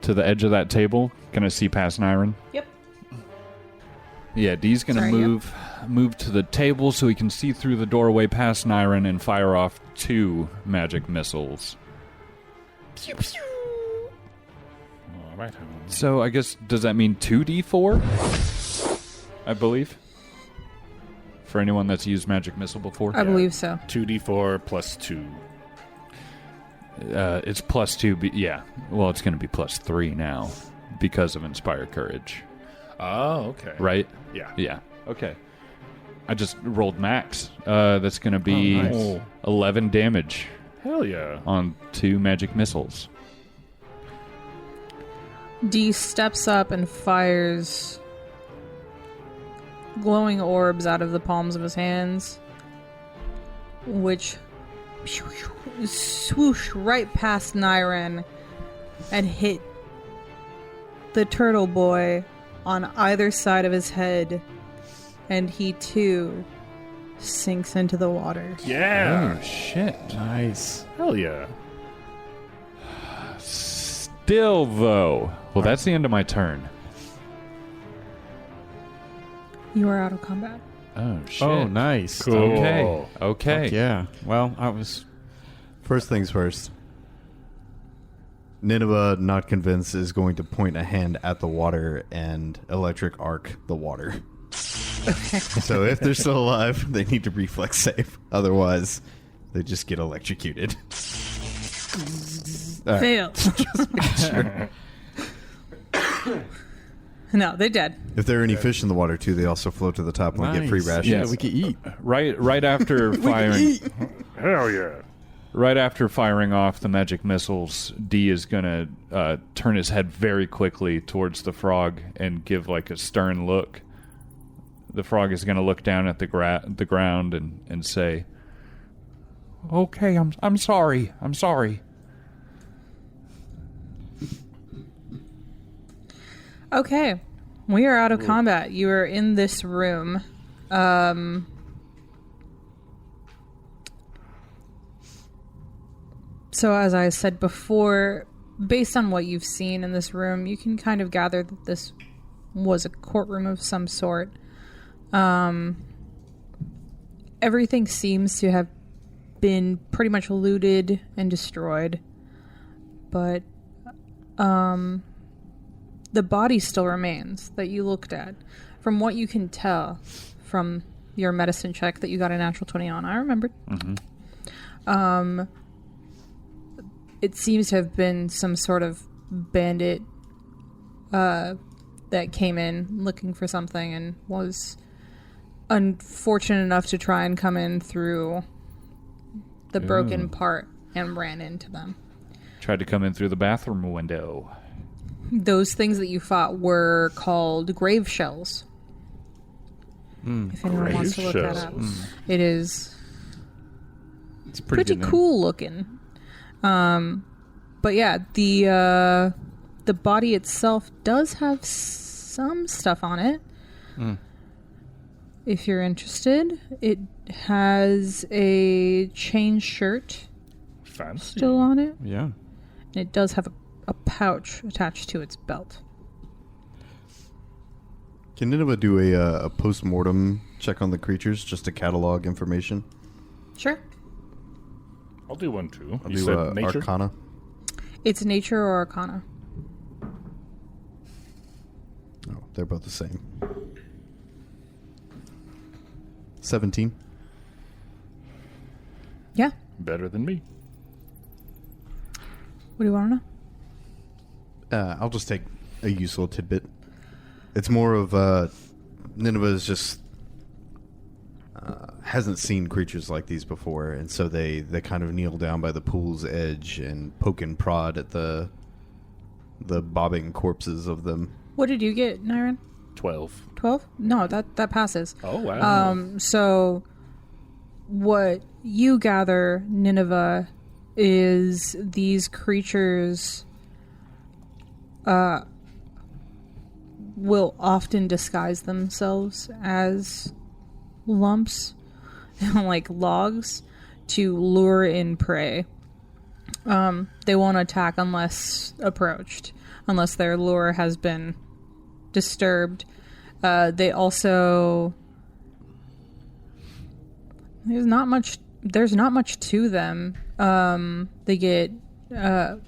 to the edge of that table. Can I see past Nyron? Yep. Yeah, Dee's gonna Sorry, yep. move to the table so he can see through the doorway past Nyron and fire off 2 magic missiles. All right. So I guess, does that mean 2d4? I believe. For anyone that's used magic missile before. I believe so. 2d4 plus 2. It's plus 2. Yeah. Well, it's going to be plus 3 now because of Inspire Courage. Oh, okay. Right? Yeah. Yeah. Okay. I just rolled max. That's going to be nice. 11 damage Hell yeah. on 2 magic missiles. D steps up and fires glowing orbs out of the palms of his hands, which swoosh right past Nyron and hit the turtle boy on either side of his head, and he too sinks into the water. Yeah. Oh, shit. Nice. Hell yeah. Still, though. Well, that's the end of my turn. You are out of combat. Oh, shit. Oh, nice. Cool. Okay. Okay. Fuck yeah. Well, I was. First things first. Nineveh, not convinced, is going to point a hand at the water and electric arc the water. So if they're still alive, they need to reflex save. Otherwise, they just get electrocuted. All right. Fail. No, they're dead. If there are any fish in the water too, they also float to the top and get free Nice. rations. Yeah, we could eat. Right after firing. Hell yeah. Right after firing off the magic missiles, D is going to turn his head very quickly towards the frog and give like a stern look. The frog is going to look down at the ground and say, "Okay, I'm sorry. I'm sorry." Okay, we are out of combat. You are in this room. So as I said before, based on what you've seen in this room, you can kind of gather that this was a courtroom of some sort. Everything seems to have been pretty much looted and destroyed, but the body still remains that you looked at. From what you can tell from your medicine check that you got a natural 20 on, I remembered. Mm-hmm. It seems to have been some sort of bandit that came in looking for something and was unfortunate enough to try and come in through the broken part and ran into them. Tried to come in through the bathroom window. Those things that you fought were called grave shells. If anyone wants to look that up. It is It's pretty good name. cool looking. But yeah, the body itself does have some stuff on it. If you're interested, it has a chain shirt Fancy. still on it. Yeah. And it does have a pouch attached to its belt. Can Nineveh do a post-mortem check on the creatures just to catalog information? Sure. I'll do one too. I'll You do said nature? Arcana. It's nature or arcana. Oh, they're both the same. 17. Yeah. Better than me. What do you want to know? I'll just take a useful tidbit. It's more of Nineveh is just hasn't seen creatures like these before, and so they kind of kneel down by the pool's edge and poke and prod at the bobbing corpses of them. What did you get, Nyron? 12. 12? No, that passes. Oh, wow. So what you gather, Nineveh, is these creatures will often disguise themselves as lumps, like logs, to lure in prey. They won't attack unless approached, unless their lure has been disturbed. They also... There's not much to them. They get...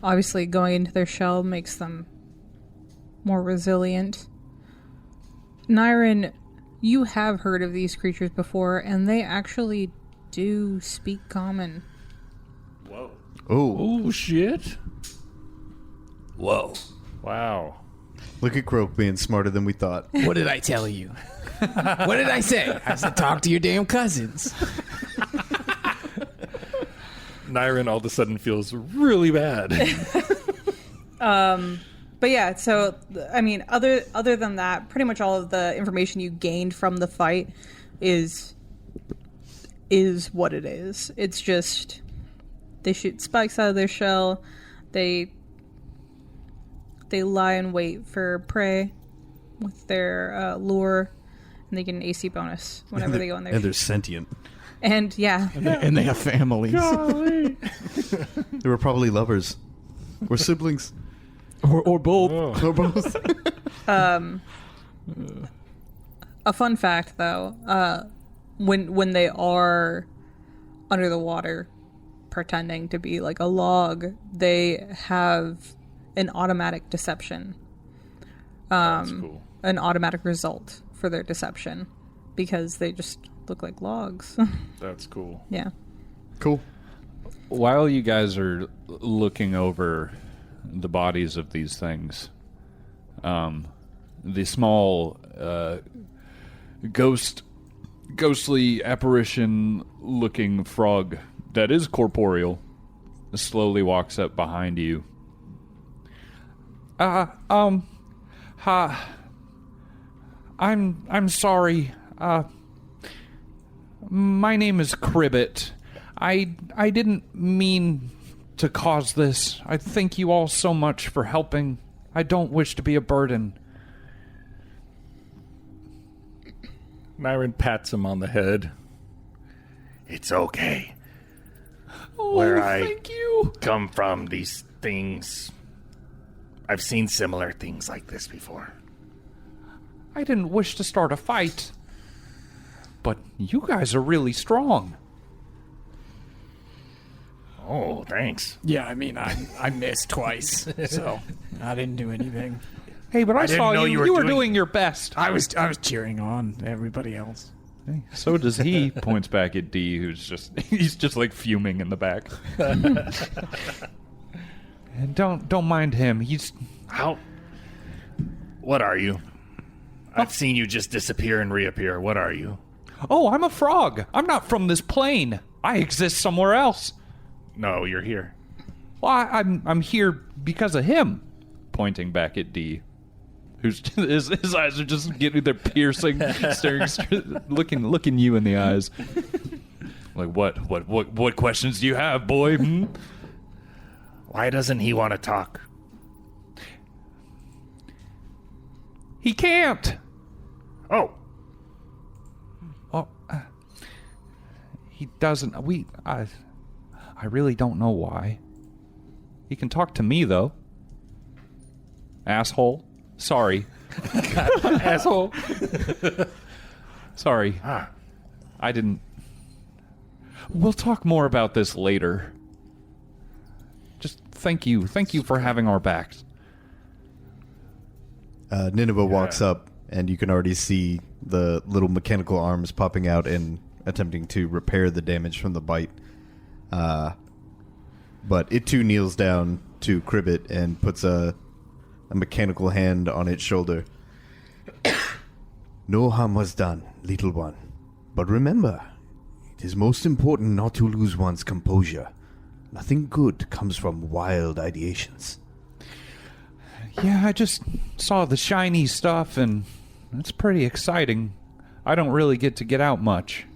obviously, going into their shell makes them more resilient. Nyron, you have heard of these creatures before, and they actually do speak common. Whoa. Oh, Oh, shit. Whoa. Wow. look at Croak being smarter than we thought. What did I tell you? What did I say? I said talk to your damn cousins. Nyron all of a sudden feels really bad. But yeah, so I mean, other than that, pretty much all of the information you gained from the fight is what it is. It's just they shoot spikes out of their shell. They lie in wait for prey with their lure, and they get an AC bonus whenever they go in there. And they're sentient. And yeah, And they have families. They were probably lovers. Or siblings. Or both. Oh. Or both. a fun fact though, when they are under the water pretending to be like a log, they have an automatic deception. That's cool. An automatic result for their deception because they just look like logs. That's cool. Yeah. Cool. While you guys are looking over the bodies of these things, the small ghostly apparition-looking frog that is corporeal slowly walks up behind you. I'm sorry. My name is Cribbit. I didn't mean to cause this. I thank you all so much for helping. I don't wish to be a burden. Nyron pats him on the head. It's okay. Oh, Where I- thank you. Come from these things. I've seen similar things like this before. I didn't wish to start a fight, but you guys are really strong. Oh, thanks. Yeah, I mean, I missed twice, so I didn't do anything. Hey, but I didn't saw know you. you were You were doing- doing your best. I was cheering on everybody else. Hey, so does he. Points back at D, he's just like fuming in the back. And don't mind him. He's How? What are you? I've seen you just disappear and reappear. What are you? Oh, I'm a frog. I'm not from this plane. I exist somewhere else. No, you're here. Well, I'm here because of him. Pointing back at D, who's his eyes are just getting they're piercing, staring, looking you in the eyes. Like what questions do you have, boy? Hmm? Why doesn't he want to talk? He can't. Oh, Oh, he doesn't. I really don't know why. He can talk to me though. Asshole. Sorry. Asshole. Sorry. Ah. I didn't... We'll talk more about this later. Just thank you. Thank you for having our backs. Nineveh walks up, and you can already see the little mechanical arms popping out and attempting to repair the damage from the bite. But it too kneels down to Cribbit and puts a mechanical hand on its shoulder. No harm was done, little one. But remember, it is most important not to lose one's composure. Nothing good comes from wild ideations. Yeah, I just saw the shiny stuff, and it's pretty exciting. I don't really get to get out much,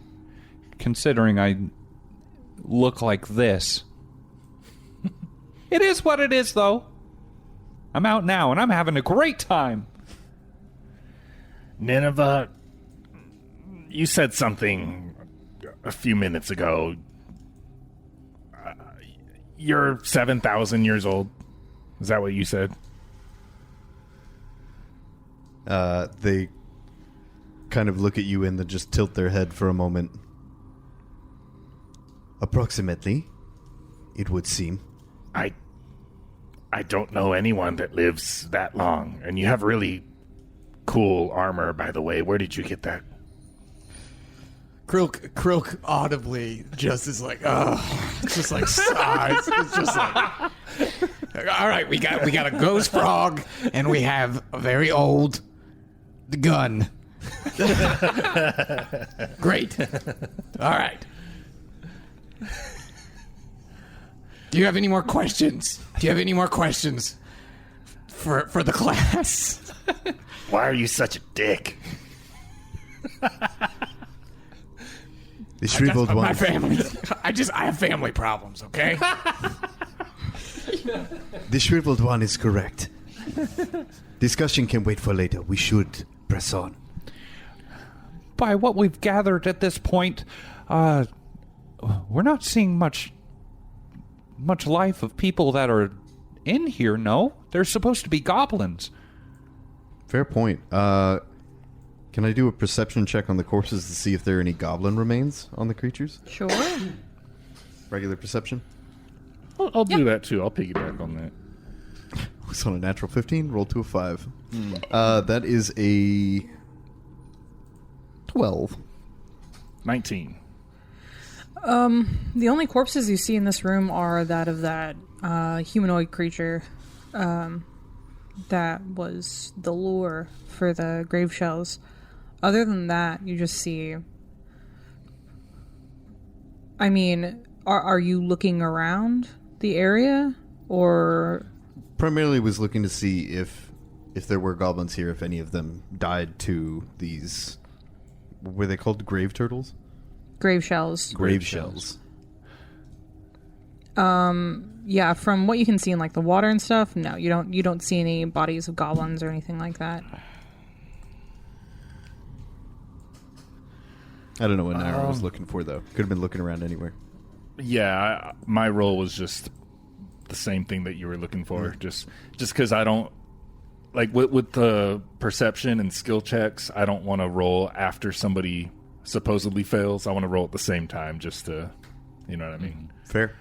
considering I look like this. It is what it is, though. I'm out now, and I'm having a great time. Nineveh, you said something a few minutes ago. You're 7,000 years old. Is that what you said? They kind of look at you and then just tilt their head for a moment. Approximately, it would seem. I don't know anyone that lives that long. And you have really cool armor, by the way. Where did you get that? Krilk audibly just is like, it's just like sighs. It's just like, All right, we got a ghost frog, and we have a very old gun. Great. All right. Do you have any more questions? Do you have any more questions for the class? Why are you such a dick? The shriveled one. My family. I have family problems, okay? The shriveled one is correct. Discussion can wait for later. We should press on. By what we've gathered at this point, we're not seeing much life of people that are in here, no? They're supposed to be goblins. Fair point. Can I do a perception check on the corpses to see if there are any goblin remains on the creatures? Sure. Regular perception? I'll do that too. I'll piggyback on that. It's on a natural 15. Roll to a 5. That is a 12. 19. The only corpses you see in this room are that of that humanoid creature that was the lure for the grave shells. Other than that, you just see... I mean, are you looking around the area, or... Primarily was looking to see if there were goblins here, if any of them died to these... Were they called grave turtles? Grave shells. Grave shells. Yeah, from what you can see in like the water and stuff, no, you don't see any bodies of goblins or anything like that. I don't know what Naira was looking for, though. Could have been looking around anywhere. Yeah, my role was just the same thing that you were looking for. Just because I don't... Like, with the perception and skill checks, I don't want to roll after somebody supposedly fails. I want to roll at the same time just to... You know what I mean? Fair.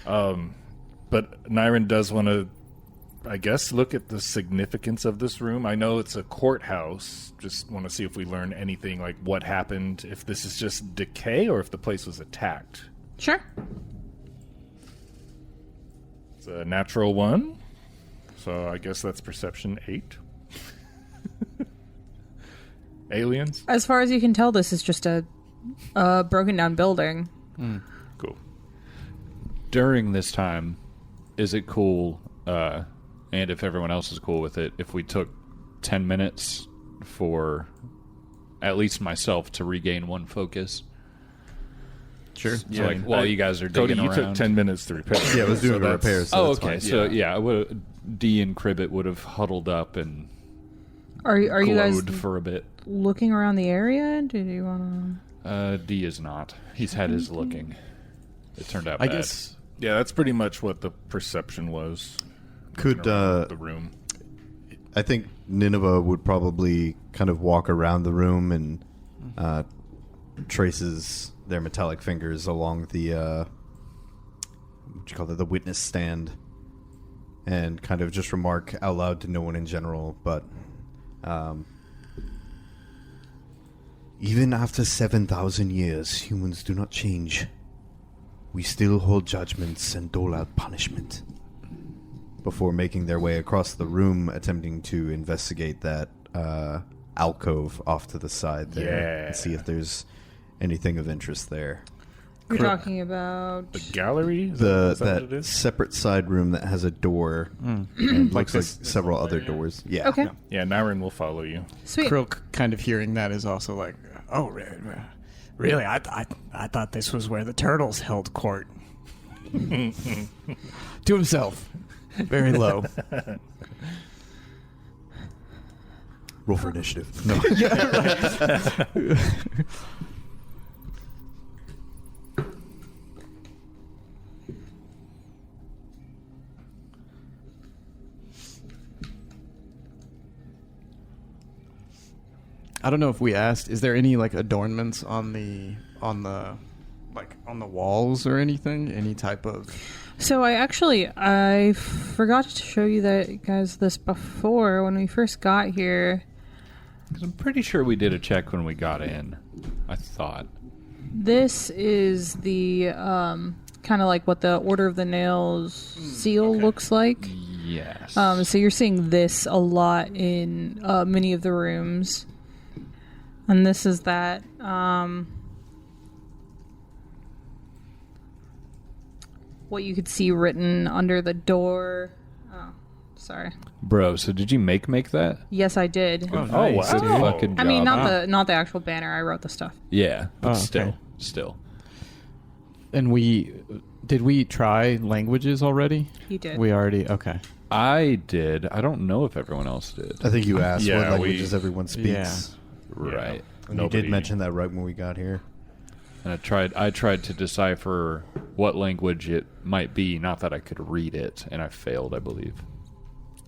But Nyron does want to, I guess, look at the significance of this room. I know it's a courthouse. Just want to see if we learn anything, like what happened, if this is just decay or if the place was attacked. Sure. It's a natural 1, so I guess that's perception 8. Aliens? As far as you can tell, this is just a broken down building. Cool. During this time, is it cool, and if everyone else is cool with it, if we took 10 minutes for at least myself to regain one focus? Sure. So like while you guys are Cody, digging you around. took 10 minutes to repair. Yeah, I was doing So a that's- repair. So Oh, that's okay. fine. So yeah, D and Cribbit would have huddled up and Are you guys glowed for a bit. looking around the area? Did you want D is not. He's had his looking. It turned out I bad. guess Yeah, that's pretty much what the perception was. Could The room. I think Nineveh would probably kind of walk around the room and traces their metallic fingers along the what you call it, the witness stand, and kind of just remark out loud to no one in general, but even after 7,000 years, humans do not change. We still hold judgments and dole out punishment. Before making their way across the room, attempting to investigate that alcove off to the side there and see if there's anything of interest there. You're talking about The gallery? Is that what it That is? separate side room that has a door and looks like several other doors. Yeah. Okay. Yeah, Nyrin will follow you. Sweet. Croak kind of hearing that is also like, Oh, really? I thought this was where the turtles held court. to himself, very low. Roll for initiative. No. I don't know if we asked. Is there any like adornments on the walls or anything? Any type of? So I forgot to show you guys this before when we first got here. 'Cause I'm pretty sure we did a check when we got in. I thought. This is the kind of like what the Order of the Nails seal looks like. Yes. So you're seeing this a lot in many of the rooms. And this is that what you could see written under the door. Oh, sorry. Bro, so did you make Oh, that? Yes, I did. Oh, wow. Good fucking I mean, job. not the actual banner. I wrote the stuff. Yeah, but Oh, still, okay. still. And did we try languages already? You did. We already okay. I did. I don't know if everyone else did. I think you asked Yeah, what languages everyone speaks. Yeah. Right. And you did mention that right when we got here. And I tried to decipher what language it might be, not that I could read it, and I failed, I believe.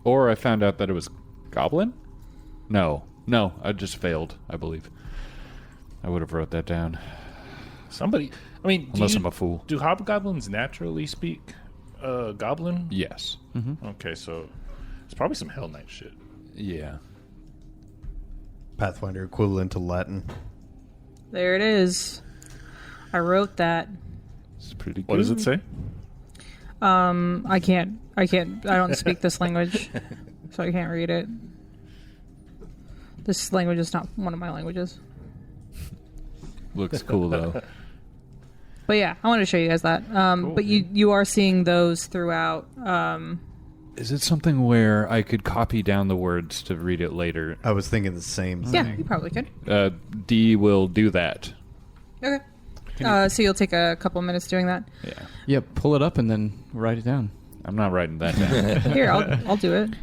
Or I found out that it was Goblin? No, I just failed, I believe. I would have wrote that down. Somebody, I mean, Unless I'm a fool. Do hobgoblins naturally speak Goblin? Yes. Okay, so it's probably some Hell Knight shit. Yeah. Pathfinder equivalent to Latin. There it is. I wrote that. It's pretty good. What does it say? I don't speak this language, so I can't read it. This language is not one of my languages. Looks cool, though. But yeah, I wanted to show you guys that. But you are seeing those throughout. Is it something where I could copy down the words to read it later? I was thinking the same thing. Yeah, you probably could. D will do that. Okay. So you'll take a couple minutes doing that. Yeah. Yeah, pull it up and then write it down. I'm not writing that down. Here, I'll do it.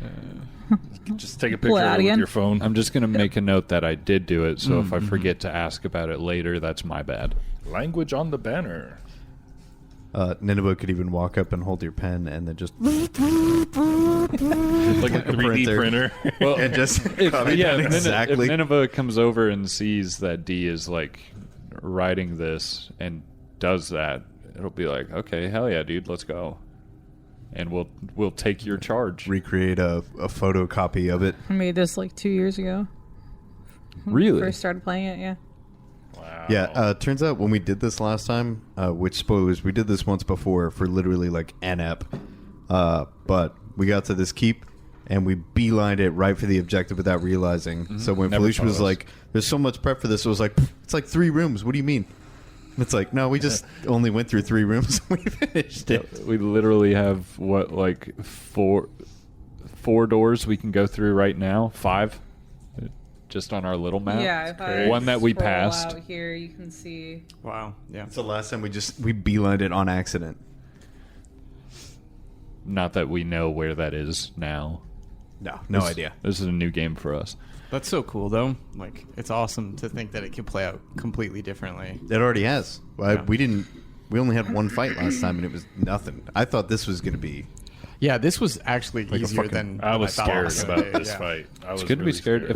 Just take a Pull picture it out of it with again. your phone. I'm just going to make a note that I did do it, so if I forget to ask about it later, that's my bad. Language on the banner. Nineveh could even walk up and hold your pen and then just Like a 3D printer. Well, and just copy yeah, down exactly. if Nineveh comes over and sees that D is like writing this and does that, it'll be like, okay, hell yeah, dude, let's go, and we'll take your charge. Recreate a photocopy of it. I made this like 2 years ago. Really? First started playing it, yeah. Wow. Yeah, turns out when we did this last time, which spoilers, we did this once before for literally like an ep, but we got to this keep and we beelined it right for the objective without realizing. So when Never Felicia thought was of us. like, "There's so much prep for this," it was like, "It's like 3 rooms. What do you mean?" And it's like, no, we just only went through 3 rooms and we finished it. We literally have like four doors we can go through right now. 5, just on our little map. Yeah, if I One that we scroll passed. out here, you can see. Wow. Yeah. So last time we beelined it on accident. Not that we know where that is now. No idea. This is a new game for us. That's so cool, though. Like, it's awesome to think that it could play out completely differently. It already has. Yeah. We only had 1 fight last time and it was nothing. I thought this was going to be Yeah, this was actually Like a easier fucking- than I was thought it scared was gonna about be, this yeah. fight. I was It's good to be really scared.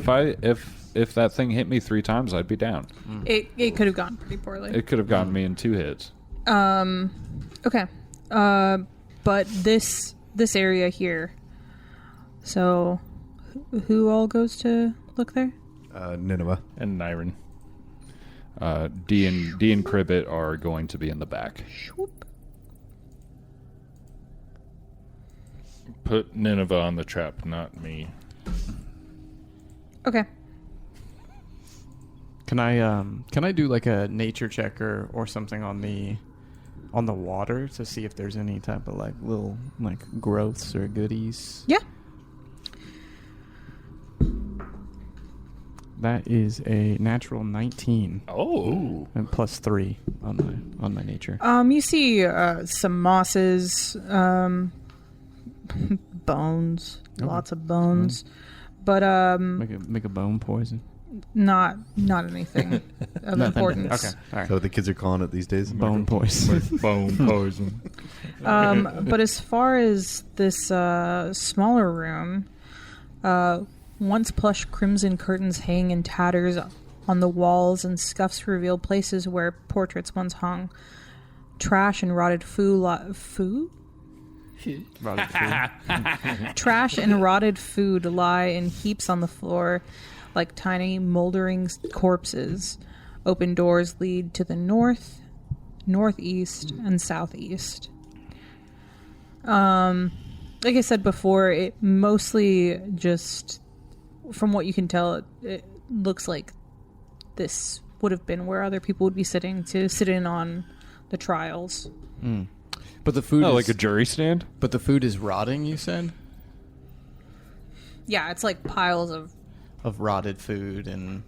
If that thing hit me 3 times, I'd be down. It could have gone pretty poorly. It could have gotten me in 2 hits. Okay. But this area here. So, who all goes to look there? Nineveh. And Nyren. D and Cribbit are going to be in the back. Swoop. Put Nineveh on the trap, not me. Okay. Can I do like a nature check or something on the water to see if there's any type of like little like growths or goodies? Yeah. That is a natural 19 Oh. and plus 3 on my nature. You see some mosses, bones, lots of bones, but Make a bone poison. not anything of importance. Okay, all Is that what the kids are calling it these days? Bone poison. Bone poison. But as far as this smaller room, once plush crimson curtains hang in tatters on the walls, and scuffs reveal places where portraits once hung. Trash and rotted Trash and rotted food lie in heaps on the floor, like tiny moldering corpses. Open doors lead to the north, northeast, and southeast. Like I said before, it mostly just, from what you can tell, it looks like this would have been where other people would be sitting to sit in on the trials. But the food Oh, is, like a jury stand? but the food is rotting, you said? Yeah, it's like piles of... Of rotted food and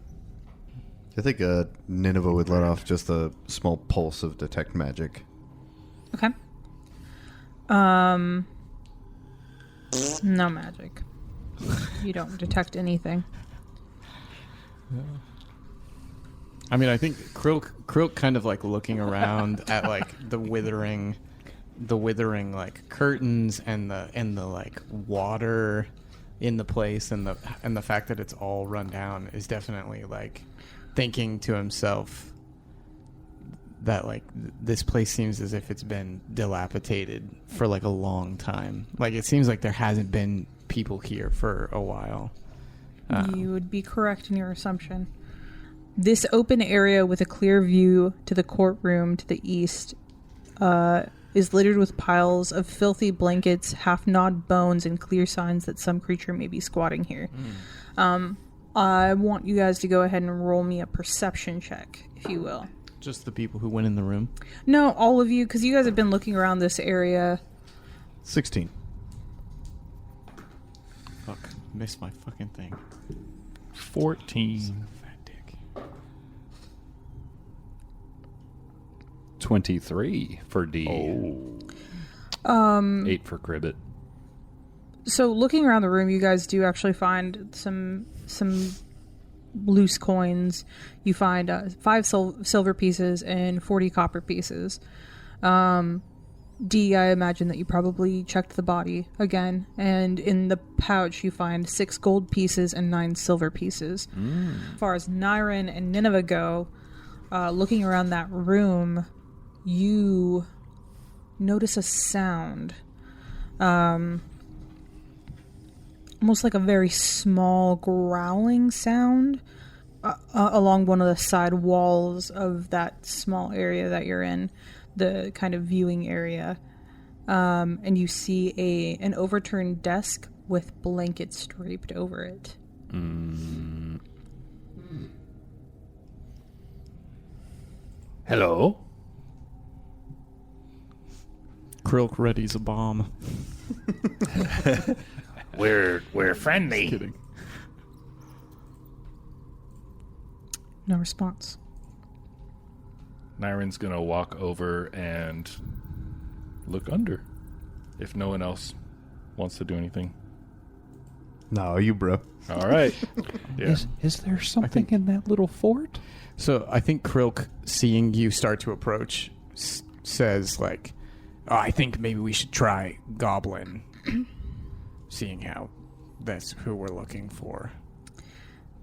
I think Nineveh would let off just a small pulse of detect magic. Okay. No magic. You don't detect anything. I mean, I think Krilk kind of like looking around at like the withering like curtains and the like water in the place and the fact that it's all run down is definitely like thinking to himself that like this place seems as if it's been dilapidated for like a long time. Like it seems like there hasn't been people here for a while. You would be correct in your assumption. This open area with a clear view to the courtroom to the east is littered with piles of filthy blankets, half-gnawed bones, and clear signs that some creature may be squatting here. I want you guys to go ahead and roll me a perception check, if you will. Just the people who went in the room. No, all of you, because you guys have been looking around this area. 16. Fuck, missed my fucking thing. 14. Fat dick. 23 for D. 8 for Cribbit. So looking around the room, you guys do actually find some loose coins. You find 5 silver pieces and 40 copper pieces. D, I imagine that you probably checked the body again, and in the pouch you find 6 gold pieces and 9 silver pieces. As far as Nyren and Nineveh go, looking around that room, you notice a sound. Almost like a very small growling sound along one of the side walls of that small area that you're in, the kind of viewing area. And you see an overturned desk with blankets draped over it. Hello? Krilk readies a bomb. We're friendly. Kidding. No response. Nyren's gonna walk over and look under. If no one else wants to do anything. No, you bro. All right. Yeah. Is there something in that little fort? So I think Krilk, seeing you start to approach, says like, oh, I think maybe we should try Goblin. seeing how that's who we're looking for.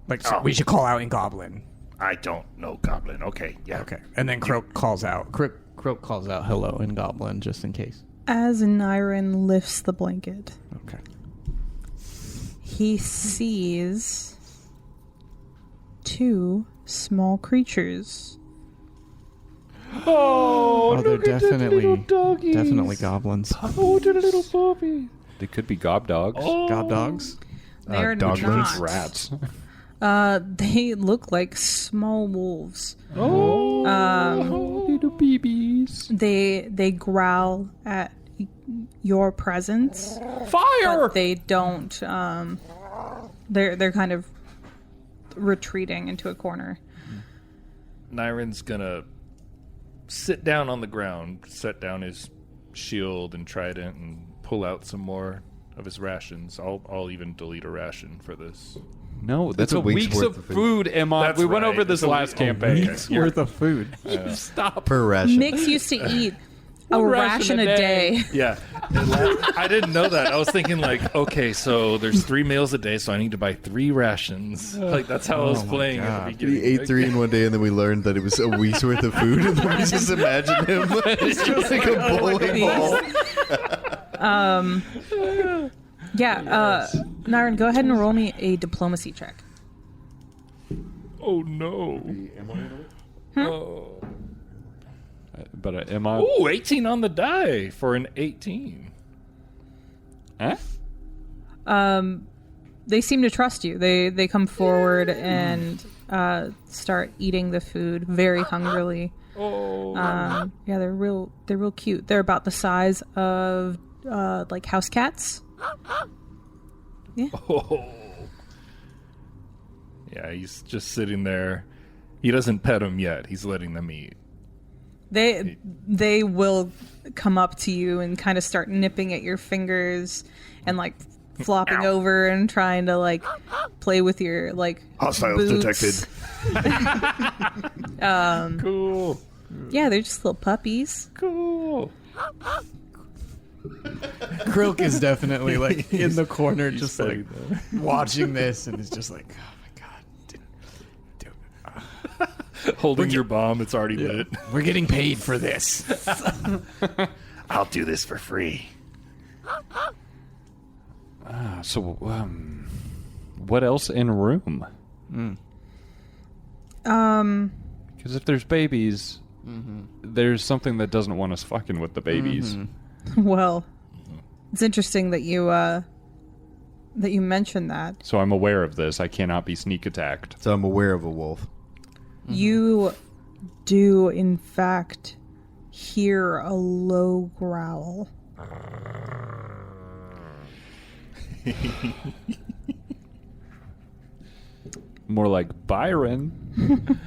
Like, so we should call out in Goblin. I don't know Goblin. Okay, yeah. Okay. And then Croak calls out. Croak calls out hello in Goblin just in case. As Nyron lifts the blanket, Okay. he sees 2 small creatures. Oh, They're look at the little doggies. definitely goblins. Oh, the little puppy. They could be gob dogs. Gob dogs. They're doglins. not. Rats. They look like small wolves. Little babies. They growl at your presence, Fire! but they don't. They're kind of retreating into a corner. Nyron's gonna sit down on the ground, set down his shield and trident, and pull out some more of his rations. I'll even delete a ration for this. No, that's a a week's week's worth of of food. food, Emma. That's We went right. over this It's a last week- campaign. Week's worth of food. Stop. Per ration. Mix used to eat a One ration a day. Yeah, I didn't know that. I was thinking like, okay, so there's 3 meals a day, so I need to buy 3 rations. Like that's how I was playing at the beginning. He ate 3 in one day, and then we learned that it was a week's worth of food, and then we just imagined him like a bowling ball. Yeah, Nyron, go ahead and roll me a diplomacy check. Oh no! Oh. But am I? Ooh, 18 on the die for an 18. Huh? They seem to trust you. They come forward and start eating the food very hungrily. Yeah, they're real cute. They're about the size of like house cats. Yeah. Oh. Yeah, he's just sitting there. He doesn't pet them yet. He's letting them eat. They will come up to you and kind of start nipping at your fingers and like flopping over and trying to like play with your like Hostiles boots. detected. Cool. Yeah, they're just little puppies. Cool. Croak is definitely like in the corner, just like petting watching this, and is just like, oh my god, Holding your bomb, it's already lit. We're getting paid for this. I'll do this for free. So, what else in room? Because if there's babies, there's something that doesn't want us fucking with the babies. Well, it's interesting that you mentioned that. So I'm aware of this. I cannot be sneak attacked. So I'm aware of a wolf. You do, in fact, hear a low growl. More like Byron.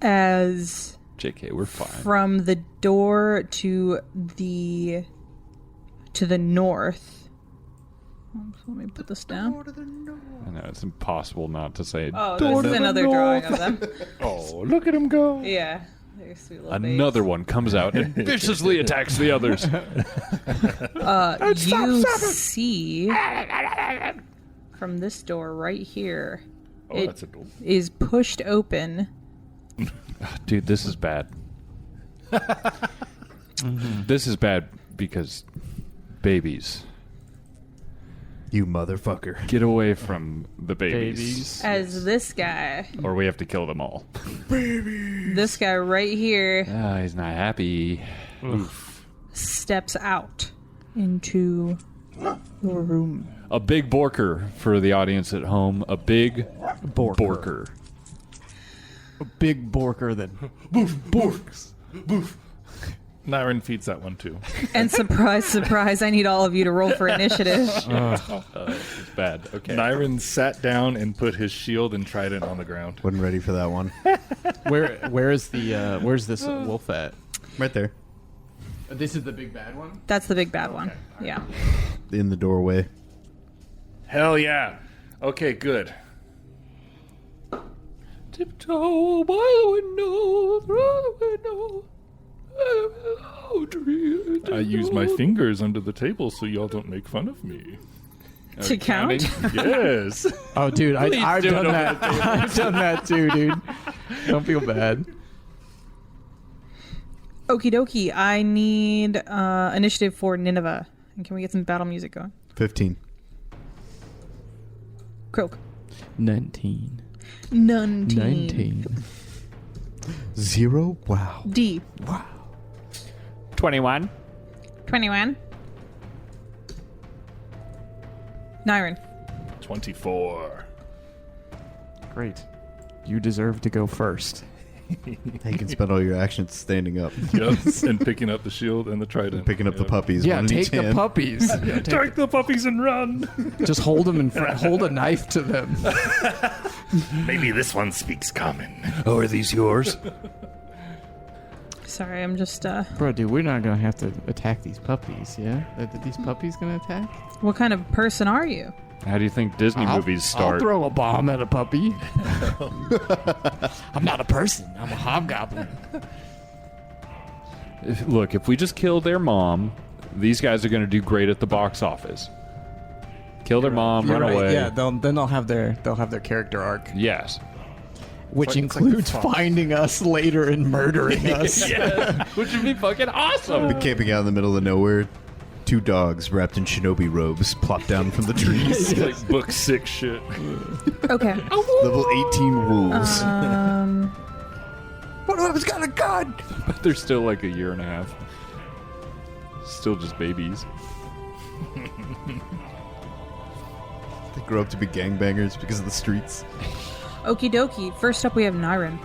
As JK, we're fine. from the door to the north. So let me put this down. I know, it's impossible not to say Oh, door this to is the another north. drawing of them. Oh, look at him go. Yeah. They're sweet little Another one comes out and viciously attacks the others. You see from this door right here, Oh, that's a door. is pushed open. Dude, this is bad. This is bad because babies. You motherfucker. Get away from the babies. As this guy Or we have to kill them all. This guy right here Ah, he's not happy. steps out into your room. A big borker for the audience at home. A big borker. a big borker that Nyron feeds that one too. And surprise, surprise, I need all of you to roll for initiative. It's bad. Okay. Nyron sat down and put his shield and trident on the ground. Wasn't ready for that one. where's this wolf at? Right there. This is the big bad one. That's the big bad one. Yeah. In the doorway. Hell yeah. Okay, good. Tiptoe by the window, through the window. Mildred. I use my fingers under the table so y'all don't make fun of me. To count? Yes. Oh, dude, I've do it done over that. I've done that too, dude. Don't feel bad. Okie dokie. I need initiative for Nineveh. And can we get some battle music going? 15. Croak. 19. 19. 0? Wow. D. 21. 21. Nyron. 24. Great. You deserve to go first. You can spend all your actions standing up, Yep. And picking up the shield and the trident. picking up the Yep. puppies. Yeah, one in take each the hand. puppies. Take the puppies and run. Just hold them in front. Hold a knife to them. Maybe this one speaks common. Oh, are these yours? Sorry, I'm just, Bro, dude, we're not gonna have to attack these puppies, yeah? Are these puppies gonna attack? what kind of person are you? How do you think Disney movies I'll start? throw a bomb at a puppy. I'm not a person. I'm a hobgoblin. Look, if we just kill their mom, these guys are going to do great at the box office. Kill their mom, You're run right, away. Yeah, then they'll have their character arc, Yes. which it's like includes the Fox. finding us later and murdering us. Yeah. Which would be fucking awesome. Be camping out in the middle of nowhere. 2 dogs wrapped in shinobi robes plop down from the trees. It's like book 6 shit. Okay. Level 18 wolves. One of them's got a gun. But they're still like a year and a half. Still just babies. They grow up to be gangbangers because of the streets. Okie dokie. First up, we have Nyron.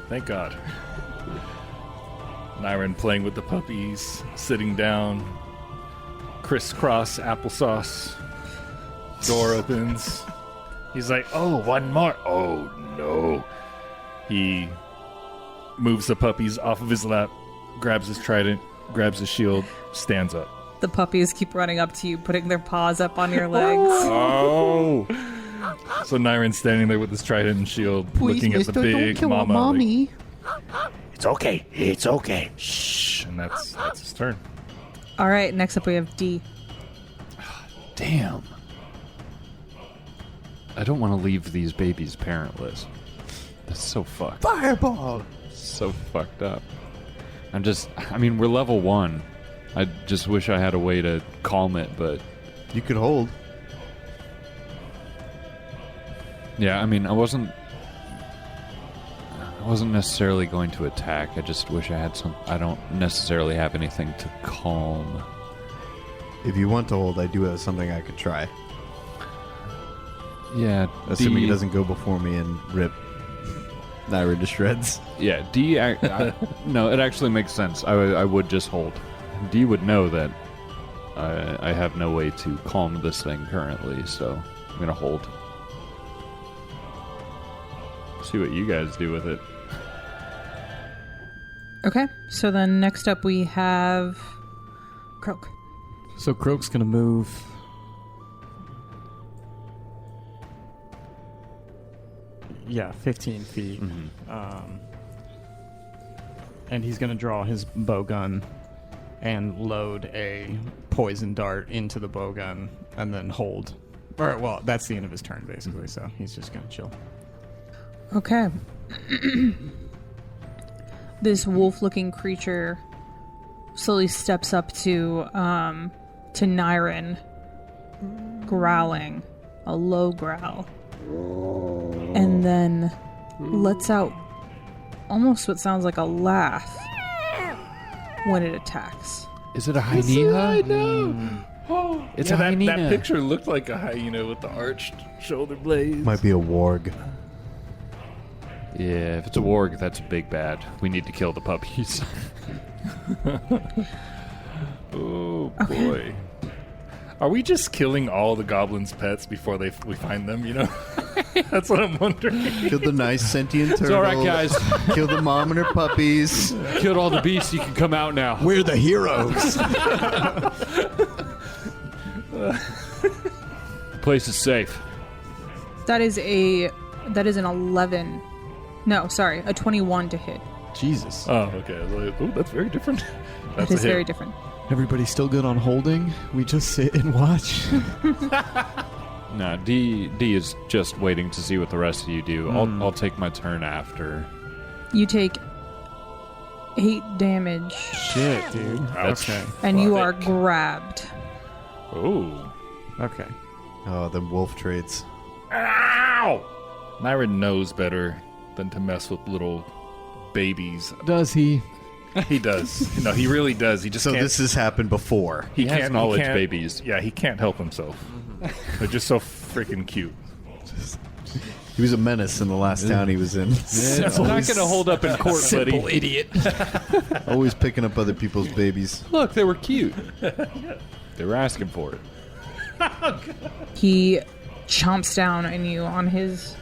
Thank God. Nyron playing with the puppies, sitting down, crisscross applesauce. Door opens. He's like, oh, one more. Oh, no. He moves the puppies off of his lap, grabs his trident, grabs his shield, stands up. The puppies keep running up to you, putting their paws up on your legs. Oh! So Nyron's standing there with his trident and shield, looking at the big mama. Like, It's okay. It's okay. shh, and that's his turn. All right, next up we have D. Damn. I don't want to leave these babies parentless. That's so fucked. Fireball! So fucked up. I mean, we're level 1. I just wish I had a way to calm it, but You could hold. yeah, I mean, I wasn't necessarily going to attack. I just wish I had I don't necessarily have anything to calm. If you want to hold, I do have something I could try. Yeah, Assuming it doesn't go before me and rip Naira to shreds. Yeah, no, it actually makes sense. I would just hold. D would know that I have no way to calm this thing currently, so I'm gonna hold. See what you guys do with it. Okay, so then next up we have Croak. So Croak's gonna move. Yeah, 15 feet. And he's gonna draw his bow gun and load a poison dart into the bow gun and then hold. Or, well, that's the end of his turn, basically, so he's just gonna chill. Okay. This wolf-looking creature slowly steps up to Nyron, growling, a low growl, and then lets out almost what sounds like a laugh when it attacks. Is it a hyena? I know. It's Yeah, a hyena. that picture looked like a hyena with the arched shoulder blades. Might be a warg. Yeah, if it's a warg, that's a big bad. We need to kill the puppies. Oh boy. Are we just killing all the goblins' pets before we find them, you know? That's what I'm wondering. Kill the nice sentient turtle. It's all right, guys. Kill the mom and her puppies. Killed all the beasts. You can come out now. We're the heroes! The place is safe. That is an 11. No, sorry, a 21 to hit. Jesus. Oh, okay. I was like, oh, that's very different. That's It is a hit. very different. Everybody still good on holding? We just sit and watch? No, D is just waiting to see what the rest of you do. I'll take my turn after. You take 8 damage, Shit, dude. Ouch. Okay. and you are grabbed. Oh. Okay. Oh, them wolf traits. Ow! Nyron knows better than to mess with little babies. Does he? He does. No, he really does. He just So can't. this has happened before. He has knowledge, can't- babies. Yeah, he can't help himself. They're just so freaking cute. He was a menace in the last town he was in. It's not going to hold up in court, buddy. idiot. Always picking up other people's babies. Look, they were cute. They were asking for it. He chomps down on you on his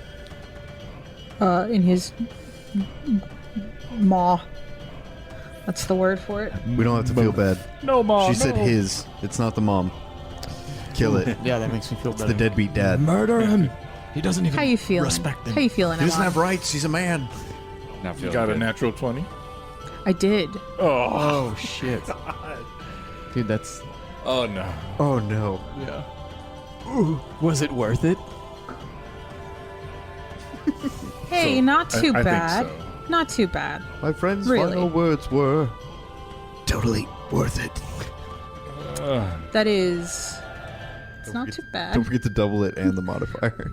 in his maw. That's the word for it. We don't have to feel bad. No, Mom. She said his. It's not the mom. Kill it. Yeah, that makes me feel better. The deadbeat dad. Murder him. He doesn't even How you feeling? respect him. How you feeling, He doesn't Emma? have rights. He's a man. Now You got a natural 20? I did. Oh. Oh, shit. Dude, that's... Oh, no. Oh no. Yeah. Ooh, was it worth it? Hey, not too I bad. think so. Not too bad. My friend's Really? final words were totally worth it. That is. It's not too bad. Don't forget to double it and the modifier.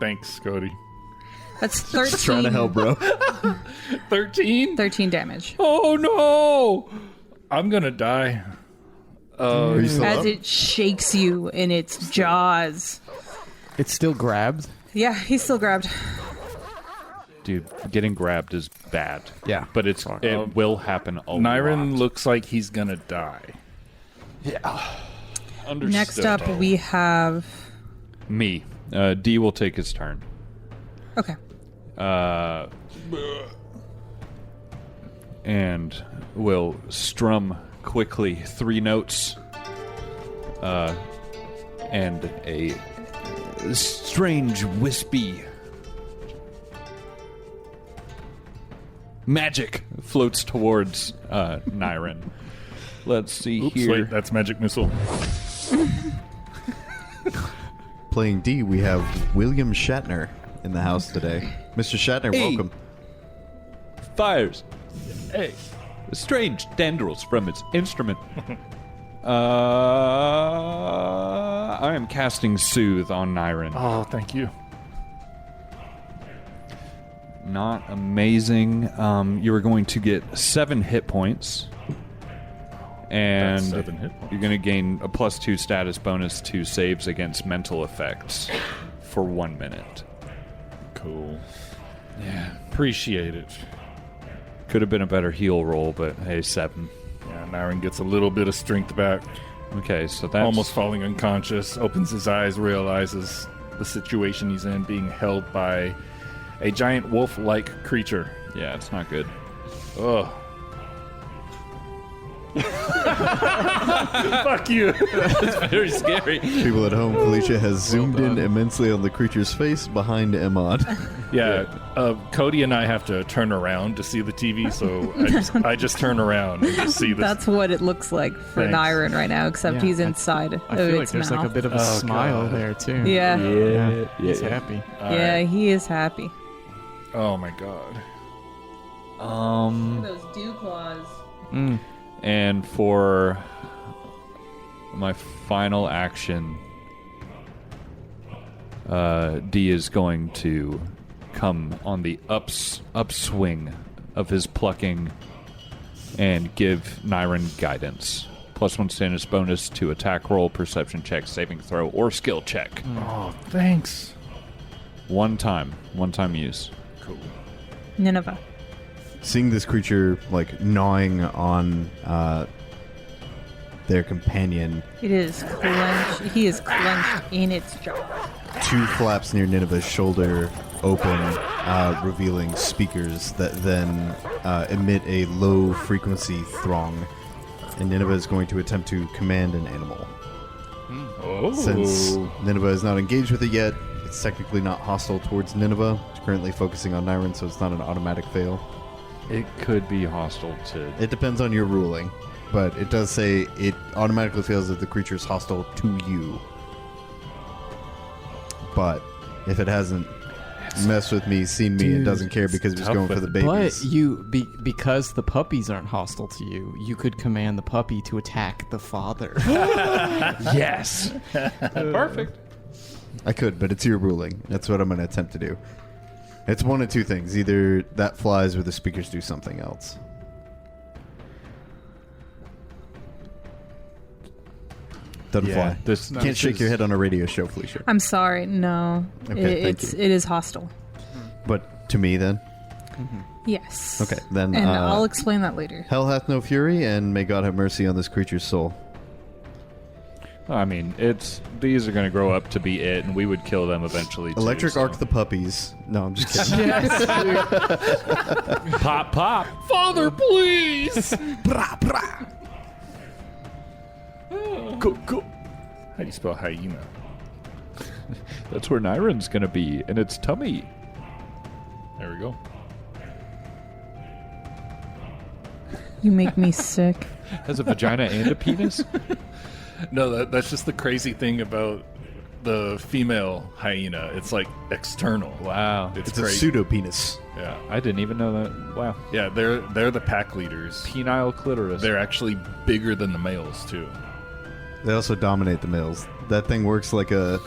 Thanks, Cody. That's 13. Just trying to help, bro. 13? 13 damage. Oh, no! I'm gonna die. Are you still As up? it shakes you in its jaws. It's still grabbed? Yeah, he's still grabbed. Dude, getting grabbed is bad. Yeah. But it will happen a Nyron lot. looks like he's gonna die. Understood. Next up, we have. Me. D will take his turn. Okay. And will strum quickly 3 notes. And a strange, wispy magic floats towards Nyron. Let's see Oops, here. wait, that's Magic Missile. Playing D, we have William Shatner in the house today. Mr. Shatner, Hey. welcome. Fires strange tendrils from its instrument. I am casting Soothe on Nyron. Oh, thank you. Not amazing. You are going to get 7 hit points. And That's 7 hit points. you're going to gain a +2 status bonus to saves against mental effects for 1 minute. Cool. Yeah. Appreciate it. Could have been a better heal roll, but hey, 7. Yeah, Nyron gets a little bit of strength back. Okay, so that's Almost falling unconscious, opens his eyes, realizes the situation he's in, being held by a giant wolf-like creature. Yeah, it's not good. Ugh. Fuck you. Very scary. People at home, Felicia has zoomed in immensely on the creature's face behind Emad. Yeah, Cody and I have to turn around to see the TV, so I just turn around and just see this. That's what it looks like for Thanks. Nyron right now, except Yeah, he's inside I of feel like its there's mouth. like a bit of a smile there, too. Yeah. Yeah. He's happy. Yeah, he is happy. Oh my god. Those dew claws. And for my final action, D is going to come on the upswing of his plucking and give Nyron guidance. +1 status bonus to attack roll, perception check, saving throw, or skill check. Oh, thanks. One time use. Cool. Nineveh. Seeing this creature like gnawing on their companion, It is clenched. He is clenched in its jaw. 2 flaps near Nineveh's shoulder open, revealing speakers that then emit a low frequency throng. And Nineveh is going to attempt to command an animal. Oh. Since Nineveh is not engaged with it yet, it's technically not hostile towards Nineveh. It's currently focusing on Nyren, so it's not an automatic fail. It could be hostile to. It depends on your ruling, but it does say it automatically fails if the creature is hostile to you. But if it hasn't messed with me, seen me, and doesn't care because he's going for the babies. But because the puppies aren't hostile to you, you could command the puppy to attack the father. Yes. Perfect. I could, but it's your ruling. That's what I'm going to attempt to do. It's one of two things. Either that flies or the speakers do something else. Doesn't fly. This Can't shake your head on a radio show, Felicia. I'm sorry. No. Okay, thank you. It is hostile. But to me, then? Yes. Okay, then... And I'll explain that later. Hell hath no fury, and may God have mercy on this creature's soul. I mean, these are going to grow up to be it, and we would kill them eventually. Electric arc the puppies. No, I'm just kidding. Pop, pop. Father, please. Brah, brah. Go. How do you spell hyena? That's where Nyren's going to be, in its tummy. There we go. You make me sick. Has a vagina and a penis? No, that's just the crazy thing about the female hyena. It's like external. Wow. It's It's a crazy. pseudo penis. Yeah, I didn't even know that. Wow. yeah. They're the pack leaders. Penile clitoris. They're actually bigger than the males too. They also dominate the males. That thing works like a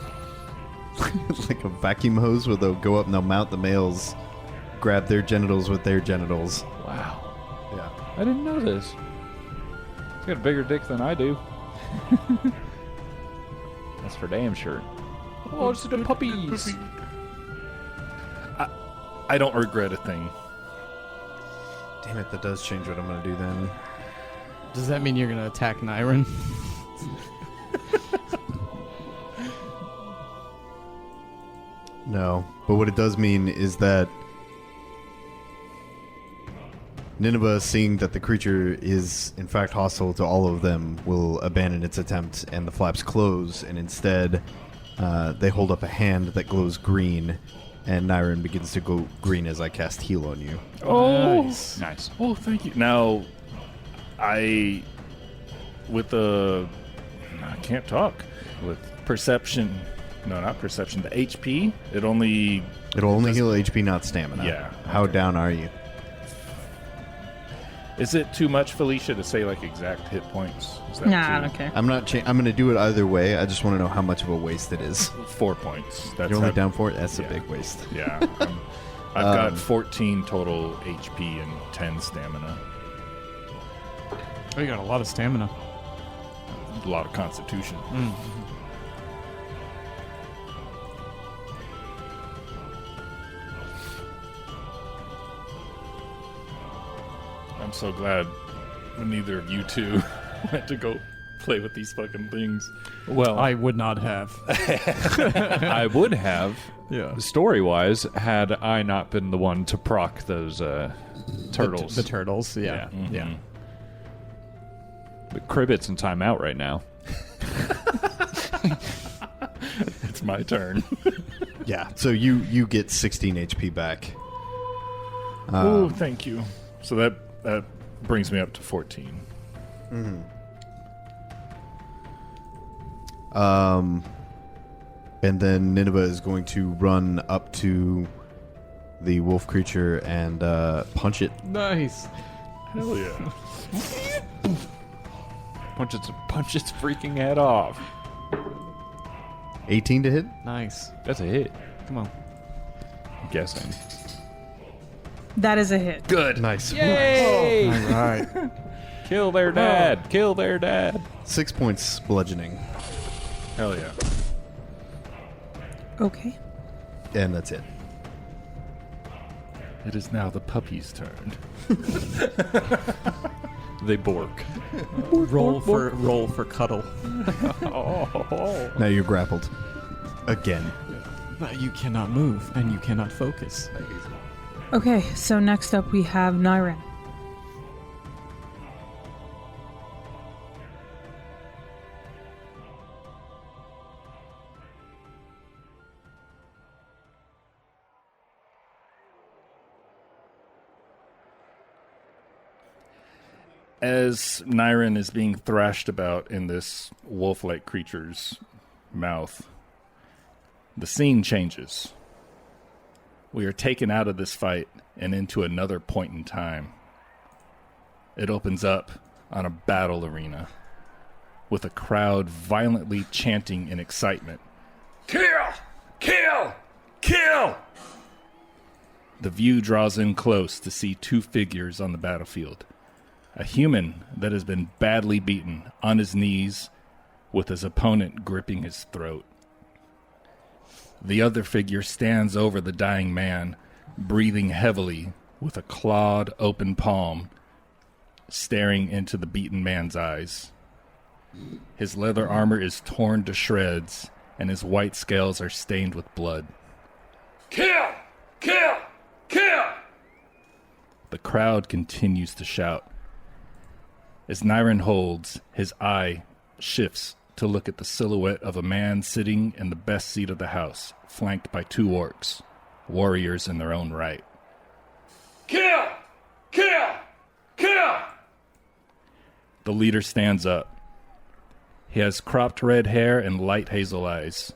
like a vacuum hose where they'll go up and they'll mount the males, grab their genitals with their genitals. Wow. Yeah. I didn't know this. He's got a bigger dick than I do. That's for damn sure. Oh, it's the puppies. I don't regret a thing. Damn it, that does change what I'm going to do then. Does that mean you're going to attack Nyren? No. But what it does mean is that Nineveh, seeing that the creature is in fact hostile to all of them, will abandon its attempt and the flaps close, and instead they hold up a hand that glows green, and Nyren begins to go green as I cast heal on you. Oh, Nice. Oh, thank you. Now, I can't talk with perception. No, not perception. The HP. It'll only heal HP, not stamina. Yeah, How okay. down are you? Is it too much, Felicia, to say like exact hit points? Is that Nah, I too- don't care. I'm not. I'm going to do it either way. I just want to know how much of a waste it is. 4 points. That's You're only how- down for it. That's Yeah. a big waste. Yeah. I've got 14 total HP and 10 stamina. Oh, you got a lot of stamina. A lot of constitution. I'm so glad neither of you two went to go play with these fucking things. Well, I would not have. I would have, Yeah. story-wise, had I not been the one to proc those turtles. The turtles, yeah. Yeah. Yeah. But Cribbit's in timeout right now. It's my turn. Yeah. So you get 16 HP back. Oh, thank you. So that brings me up to 14. And then Nineveh is going to run up to the wolf creature and punch it. Nice. Hell yeah. Punch its freaking head off. 18 to hit. Nice. That's a hit. Come on. I'm guessing. That is a hit. Good. Nice. Yay! All right. Kill their dad. Kill their dad. 6 points bludgeoning, Hell yeah. Okay. and that's it. It is now the puppy's turn. They bork. roll for cuddle. Now you're grappled again. But you cannot move and you cannot focus. Okay, so next up we have Nyren. As Nyren is being thrashed about in this wolf-like creature's mouth, the scene changes. We are taken out of this fight and into another point in time. It opens up on a battle arena with a crowd violently chanting in excitement. Kill! Kill! Kill! The view draws in close to see two figures on the battlefield. A human that has been badly beaten on his knees with his opponent gripping his throat. The other figure stands over the dying man, breathing heavily with a clawed open palm, staring into the beaten man's eyes. His leather armor is torn to shreds, and his white scales are stained with blood. Kill! Kill! Kill! The crowd continues to shout. As Nyren holds, his eye shifts to look at the silhouette of a man sitting in the best seat of the house, flanked by two orcs, warriors in their own right. Kill! Kill! Kill! The leader stands up. He has cropped red hair and light hazel eyes.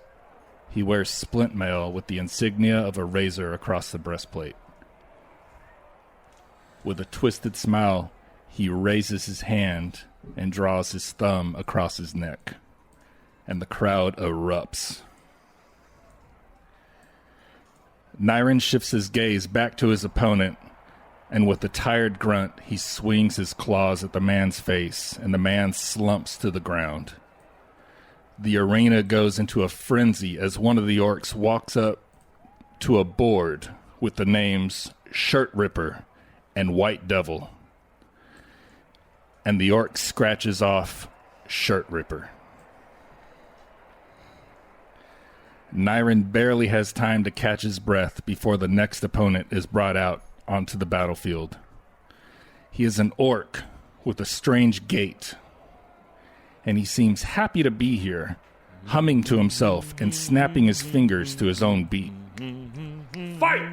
He wears splint mail with the insignia of a razor across the breastplate. With a twisted smile, he raises his hand and draws his thumb across his neck, and the crowd erupts. Nyren shifts his gaze back to his opponent, and with a tired grunt, he swings his claws at the man's face, and the man slumps to the ground. The arena goes into a frenzy as one of the orcs walks up to a board with the names Shirt Ripper and White Devil. And the orc scratches off Shirt Ripper. Nyren barely has time to catch his breath before the next opponent is brought out onto the battlefield. He is an orc with a strange gait, and he seems happy to be here, humming to himself and snapping his fingers to his own beat. Fight!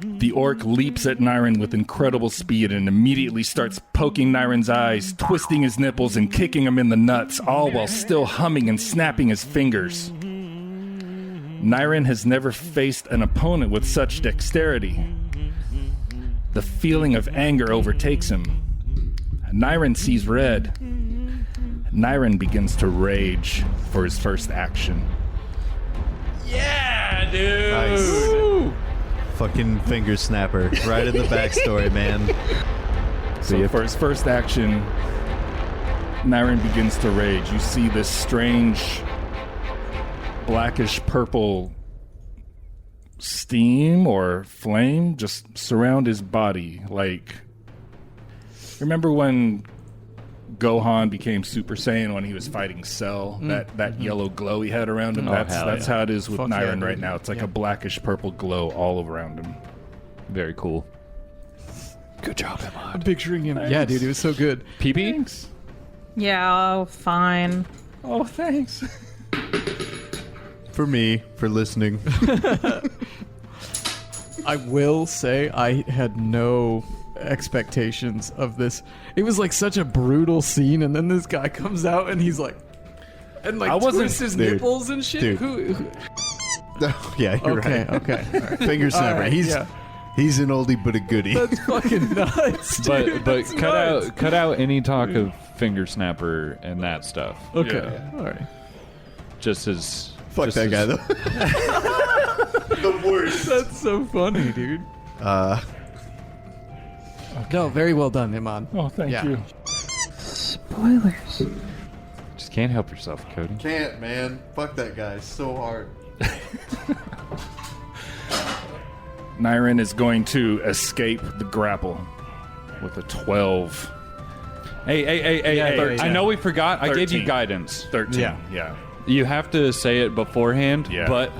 The orc leaps at Nyren with incredible speed and immediately starts poking Nyren's eyes, twisting his nipples and kicking him in the nuts, all while still humming and snapping his fingers. Nyren has never faced an opponent with such dexterity. The feeling of anger overtakes him. Nyren sees red. Nyren begins to rage for his first action. Yeah, dude! Nice. Fucking finger snapper. Right in the backstory, man. So for his first action, Nyren begins to rage. You see this strange blackish purple steam or flame just surround his body. Like, remember when Gohan became Super Saiyan when he was fighting Cell? That yellow glow he had around him? That's how it is with Nyren right now. It's like a blackish purple glow all around him. Very cool. Good job, Emma. I'm picturing him. Thanks. Yeah, dude, it was so good. PP? Thanks. Yeah, oh, fine. Oh, thanks. For me, for listening. I will say I had no expectations of this. It was like such a brutal scene, and then this guy comes out and he's like, and like twists his nipples and shit. Dude. Who? Yeah, you're right. Okay. All right. Finger snapper. Right, He's an oldie but a goodie. That's fucking nuts, dude. But cut out any talk of finger snapper and that stuff. Okay. Yeah. All right. Just as Fuck that guy though. The worst. That's so funny, dude. No, very well done, Iman. Oh, thank you. Spoilers. just can't help yourself, Cody. Can't, man. Fuck that guy. So hard. Nyren is going to escape the grapple with a 12. Hey, 13. I know we forgot. I gave you 13. guidance. 13. Yeah. You have to say it beforehand, Yeah. but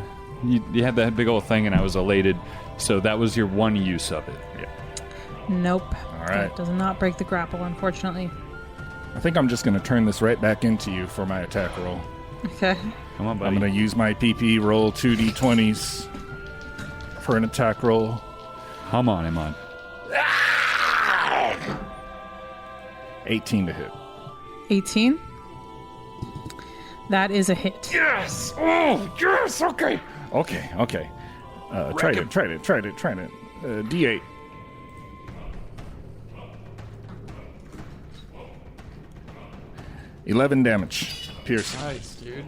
you had that big old thing, and I was elated. So that was your one use of it. Nope. All right. That does not break the grapple, unfortunately. I think I'm just going to turn this right back into you for my attack roll. Okay. Come on, buddy. I'm going to use my PP, roll 2d20s for an attack roll. Come on, Iman. 18 to hit. 18. That is a hit. Yes! Oh, yes! Okay. Okay. Try it. D8. $11 damage. Pierce. Nice, dude.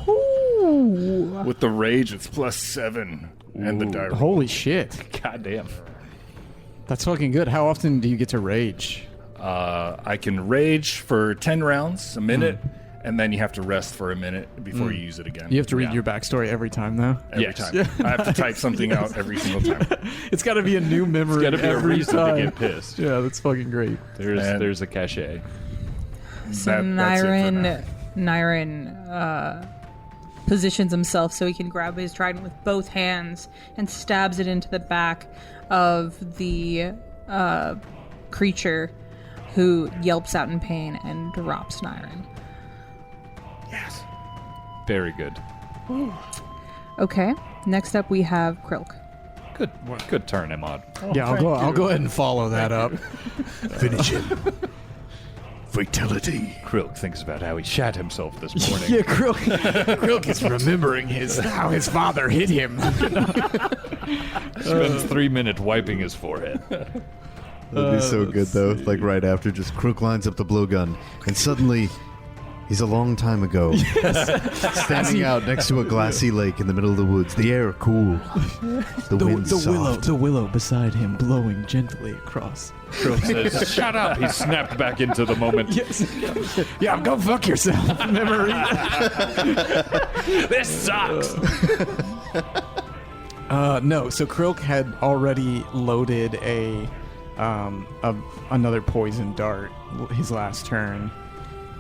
Ooh. With the rage, it's +7. And the die roll. Holy shit. Goddamn. That's fucking good. How often do you get to rage? I can rage for 10 rounds, a minute, and then you have to rest for a minute before you use it again. You have to read your backstory every time, though? Every time. I have to type something out every single time. It's got to be a new memory. Got to be a every reason time. to get pissed. Yeah, that's fucking great. There's a cachet. So That's it for now. Nyren positions himself so he can grab his trident with both hands and stabs it into the back of the creature, who yelps out in pain and drops Nyren. Yes. Very good. Okay, next up we have Krilk. Good turn, Imad. Yeah, I'll go ahead and follow that up. Finish him. Fatality. Krilk thinks about how he shat himself this morning. Yeah, Krilk is remembering how his father hit him. Spends 3 minutes wiping his forehead. That'd be so good, though. Like, right after, just Crook lines up the blowgun, and suddenly, he's a long time ago. Standing out next to a glassy lake in the middle of the woods. The air cool. The wind soft. the willow beside him blowing gently across. Krilk says, "Shut up!" He snapped back into the moment. Yes. Yeah, go fuck yourself. Memory. This sucks. No, so Krilk had already loaded another poison dart his last turn.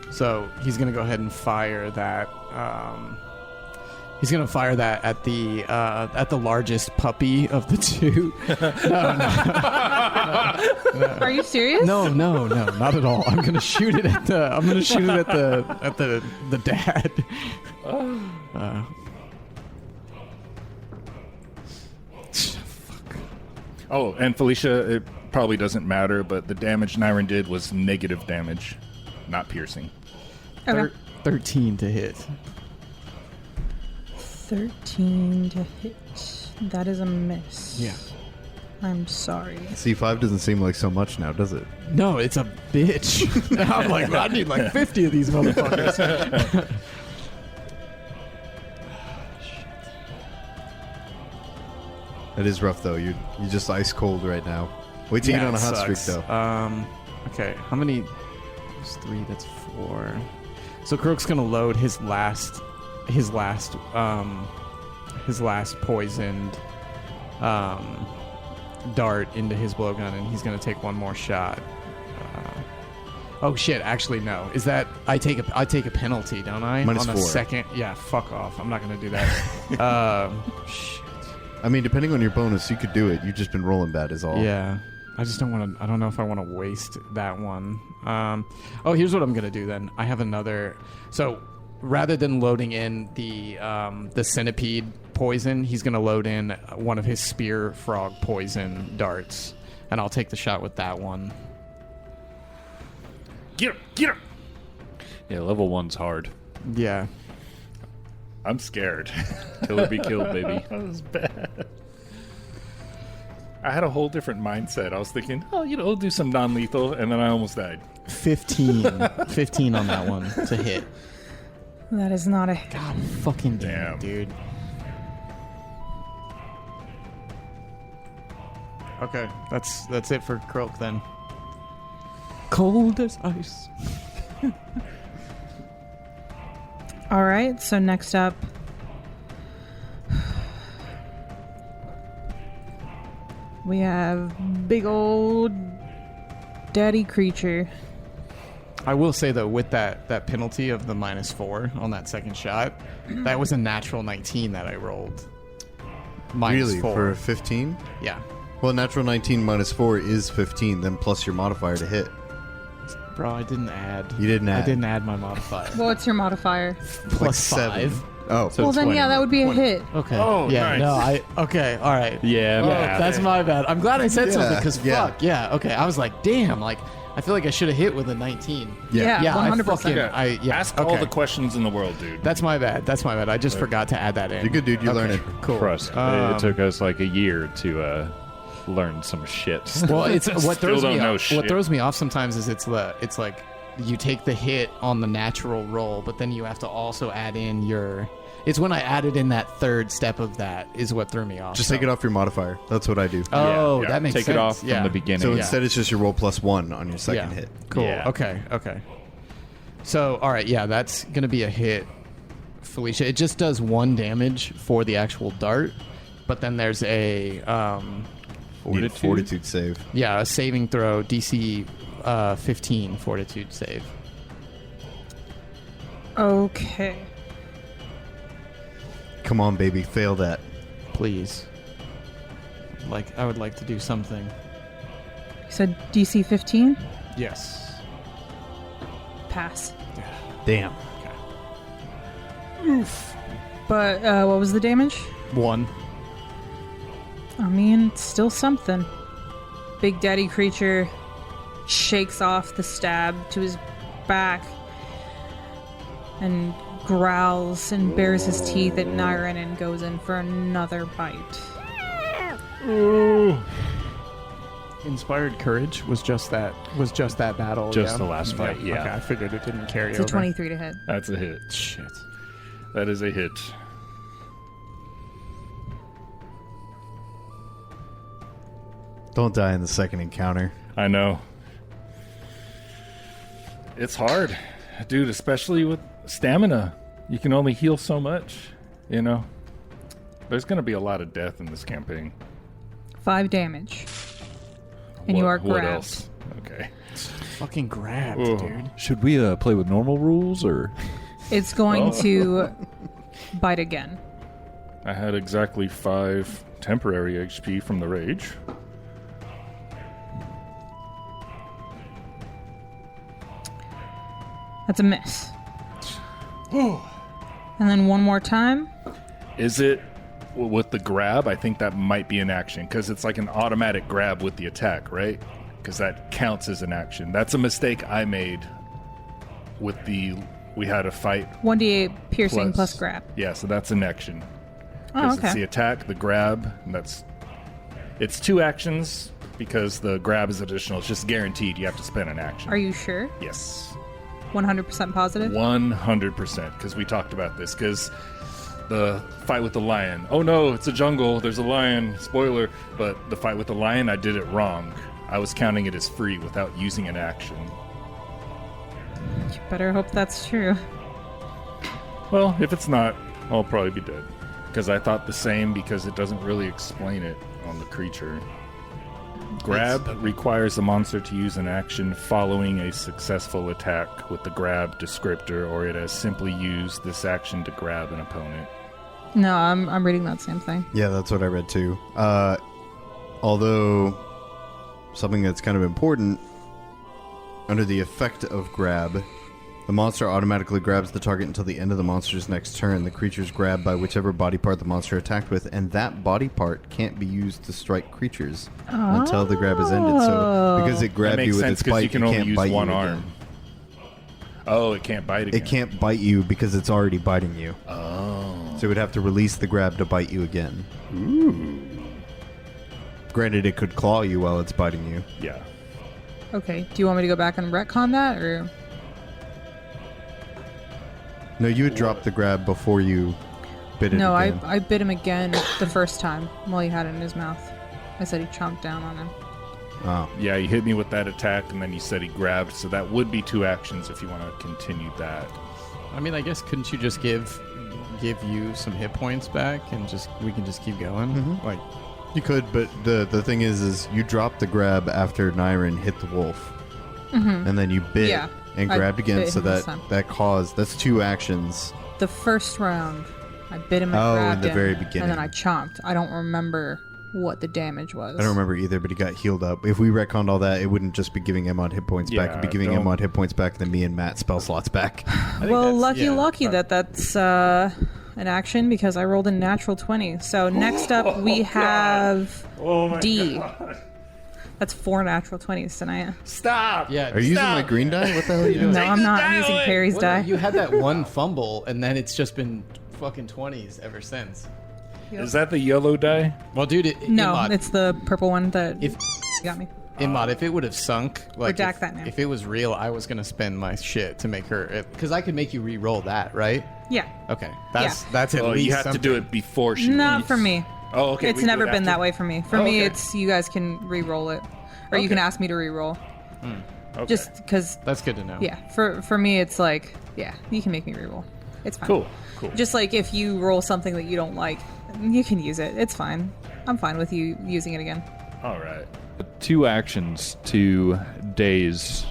So he's gonna go ahead and fire that. He's gonna fire that at the largest puppy of the two. Are you serious? No, not at all. I'm gonna shoot it at the dad. Oh, and Felicia, it probably doesn't matter, but the damage Nyren did was negative damage, not piercing. Okay. 13 to hit. 13 to hit. That is a miss. Yeah. I'm sorry. C5 doesn't seem like so much now, does it? No, it's a bitch. I'm like, I need like 50 of these motherfuckers. It is rough, though. You're just ice cold right now. Wait till you get on a hot streak, though. Okay, how many? That's 3. That's 4. So Crook's gonna load his last poisoned dart into his blowgun, and he's gonna take one more shot. Oh shit! Actually, no. Is that I take a penalty, don't I? -4. On a second. Yeah, fuck off. I'm not gonna do that. Shit. I mean, depending on your bonus, you could do it. You've just been rolling bad, is all. Yeah. I just don't want to. I don't know if I want to waste that one. Here's what I'm gonna do then. I have another. So rather than loading in the centipede poison, he's gonna load in one of his spear frog poison darts, and I'll take the shot with that one. Get him! Yeah, level 1's hard. Yeah. I'm scared. Kill or be killed, baby. That was bad. I had a whole different mindset. I was thinking, we'll do some non-lethal, and then I almost died. 15 on that one to hit. That is not a... God fucking damn Damn. it, dude. Okay, that's it for Croak then. Cold as ice. All right, so next up... we have big old daddy creature. I will say though, with that penalty of the -4 on that second shot, that was a natural 19 that I rolled. Really? -4. For 15? Yeah. Well, natural 19 -4 is 15, then plus your modifier to hit. Bro, I didn't add. You didn't add. I didn't add my modifier. What's your modifier? Plus 7. 5. Oh. So Well, then, 20. yeah, that would be a 20. hit. Okay. Oh, yeah. nice. No, okay. All right. Yeah, Oh, math. that's my bad. I'm glad I said Yeah, something because yeah. fuck. Yeah. Okay. I was like, damn. Like, I feel like I should have hit with a 19. Yeah, Yeah, 100%. Ask all the questions in the world, dude. That's my bad. I just forgot to add that in. You're good, dude. You learn it. Cool. Trust. It took us like a year to learn some shit. Well, it's what Still throws don't me know off. shit. What throws me off sometimes is it's like you take the hit on the natural roll, but then you have to also add in your. It's when I added in that third step of that is what threw me off. Just take it off your modifier. That's what I do. Oh, Yeah. that makes Take sense. it off from the beginning. So instead, it's just your roll +1 on your second hit. Cool. Yeah. Okay. So, all right, yeah, that's going to be a hit, Felicia. It just does 1 damage for the actual dart, but then there's a Need a fortitude save. a saving throw, DC 15 fortitude save. Okay. Come on, baby. Fail that. Please. I would like to do something. You said DC 15? Yes. Pass. Damn. But what was the damage? 1. I mean, it's still something. Big Daddy creature shakes off the stab to his back and growls and bares his teeth at Nyren and goes in for another bite. Inspired courage was just that battle. Just the last fight, yeah. Okay, I figured it didn't carry It's a over. 23 to hit. That's a hit. Shit. That is a hit. Don't die in the second encounter. I know. It's hard, dude, especially with stamina. You can only heal so much, you know? There's going to be a lot of death in this campaign. 5 damage. And you are What grabbed. else? Okay. Fucking grabbed, Ooh. dude. Should we play with normal rules or? It's going to bite again. I had exactly 5 temporary HP from the rage. That's a miss. And then one more time. Is it with the grab? I think that might be an action because it's like an automatic grab with the attack, right? Because that counts as an action. That's a mistake I made with we had a fight. 1d8 piercing plus grab. Yeah, so that's an action. Oh, 'Cause okay. It's the attack, the grab, and it's 2 actions because the grab is additional. It's just guaranteed you have to spend an action. Are you sure? Yes. 100% positive? 100%, because we talked about this, because the fight with the lion. Oh no, it's a jungle, there's a lion, spoiler. But the fight with the lion, I did it wrong. I was counting it as free without using an action. You better hope that's true. Well, if it's not, I'll probably be dead. Because I thought the same, because it doesn't really explain it on the creature. Grab requires the monster to use an action following a successful attack with the grab descriptor, or it has simply used this action to grab an opponent. No, I'm reading that same thing. Yeah, that's what I read too. Although, something that's kind of important, under the effect of grab, the monster automatically grabs the target until the end of the monster's next turn. The creature's grabbed by whichever body part the monster attacked with, and that body part can't be used to strike creatures until the grab is ended. So, because it That grabbed makes you with sense its because bite, you can it only can't use bite one you arm. again. Oh, it can't bite again. It can't bite you because it's already biting you. Oh. So it would have to release the grab to bite you again. Ooh. Granted, it could claw you while it's biting you. Yeah. Okay, do you want me to go back and retcon that, or... No, you would drop the grab before you bit it No, again. I bit him again the first time while he had it in his mouth. I said he chomped down on him. Oh. Yeah, he hit me with that attack, and then he said he grabbed, so that would be 2 actions if you want to continue that. I mean, I guess couldn't you just give you some hit points back and we can just keep going? Mhm. Like, You could, but the thing is you dropped the grab after Nyren hit the wolf. And then you bit Yeah, and I grabbed again, bit so him this time. that's 2 actions. The first round, I bit him and Oh, in grabbed the him, very beginning. and then I chomped. I don't remember what the damage was. I don't remember either, but he got healed up. If we retconned all that, it wouldn't just be giving him on hit points back. It'd be Yeah, giving him don't- on hit points back, then me and Matt spell slots back. Well, lucky that's an action because I rolled a natural 20. So next up we have D. That's 4 natural 20s tonight. Stop. Yeah. Are you using my green die? What the hell are you doing? No, I'm not. I'm using Perry's die. You had that one fumble, and then it's just been fucking 20s ever since. Is that the yellow die? Well, dude, No, Imad, it's the purple one that if got me. Imad, if it would have sunk, like Redact that now. if it was real, I was gonna spend my shit to make her, because I could make you re-roll that, right? Yeah. Okay, that's at Oh, least you have something. to do it before she Not leaves. for me. Oh, okay. It's we do never it been that after? way for me. For Oh, me, okay. it's you guys can re-roll it, or you can ask me to re-roll. Okay. Just because, That's good to know. yeah. For me, it's like, yeah, you can make me re-roll. It's fine. Cool. Just like if you roll something that you don't like, you can use it. It's fine. I'm fine with you using it again. All right. 2 actions to daze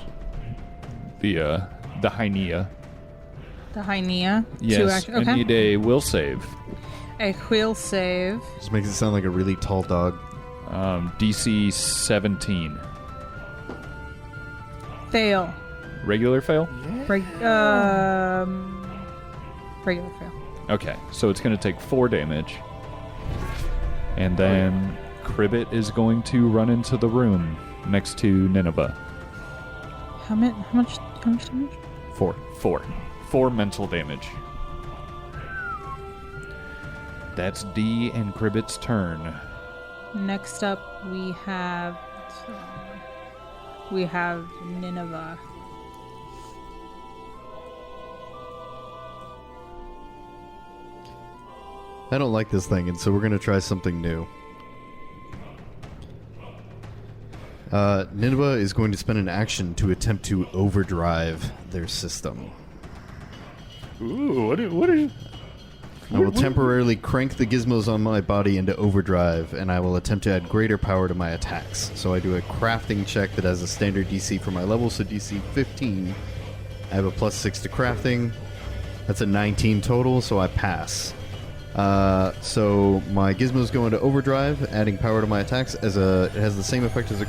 the Hynea. The Hynea. 2 Yes, action. I Okay. need a will save. A will save. Just makes it sound like a really tall dog. DC 17. Fail. Regular fail? Regular fail. Okay, so it's going to take 4 damage. And then Cribbit is going to run into the room next to Nineveh. How much damage? 4 mental damage. That's D and Cribbit's turn. Next up, we have Nineveh. I don't like this thing, and so we're going to try something new. Nineveh is going to spend an action to attempt to overdrive their system. Ooh, what are you? I will temporarily crank the gizmos on my body into overdrive, and I will attempt to add greater power to my attacks. So I do a crafting check that has a standard DC for my level, so DC 15. I have a +6 to crafting. That's a 19 total, so I pass. So my gizmos go into overdrive, adding power to my attacks. It has the same effect as a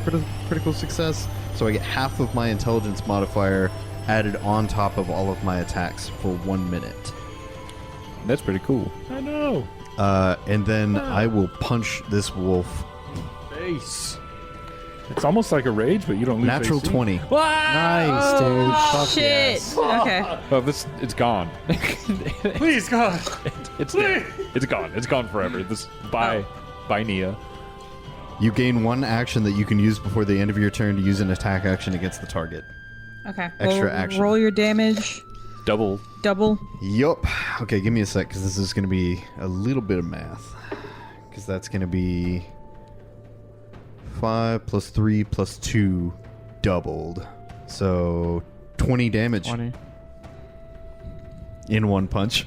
critical success, so I get half of my intelligence modifier added on top of all of my attacks for 1 minute. That's pretty cool. I know. And then I will punch this wolf. Face. It's almost like a rage, but you don't lose Natural AC. 20. Nice, dude. Fuck Shit. yes. Okay. Oh, it's gone. Please, God. It's dead. It's gone. It's gone forever. Bye, Nia. You gain 1 action that you can use before the end of your turn to use an attack action against the target. Okay. Extra action. Roll your damage. Double. Yup. Okay, give me a sec, because this is going to be a little bit of math. Because that's going to be 5 plus 3 plus 2 doubled. So 20 damage 20. in 1 punch.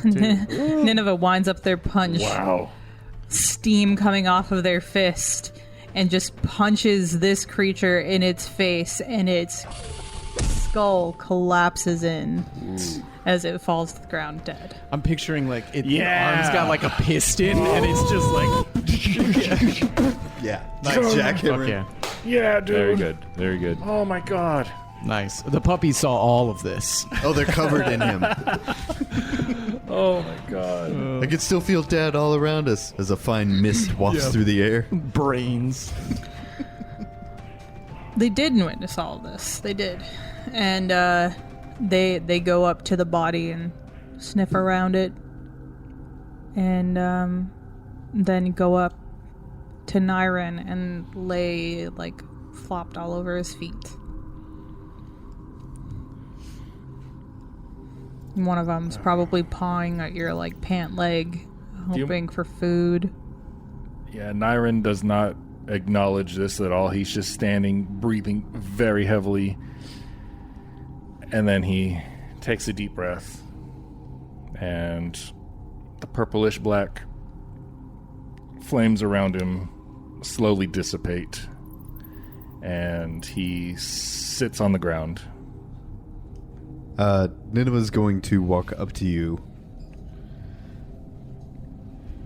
Nineveh winds up their punch. Wow. Steam coming off of their fist, and just punches this creature in its face, and its skull collapses in as it falls to the ground dead. I'm picturing like the Yeah. arm's got like a piston, and it's just like Yeah. Nice, Jack. fuck yeah, Yeah, dude. Very good. Very good. Oh my God. nice. The puppy saw all of this. Oh, they're covered in him. Oh my God. I can still feel Dad all around us as a fine mist wafts through the air. Brains. They did witness all of this. They did. And they go up to the body and sniff around it. And then go up to Nyren and lay, like, flopped all over his feet. And one of them's probably pawing at your, like, pant leg, hoping for food. Yeah, Nyren does not acknowledge this at all. He's just standing, breathing very heavily. And then he takes a deep breath. And the purplish black flames around him slowly dissipate. And he sits on the ground. Nineveh's going to walk up to you.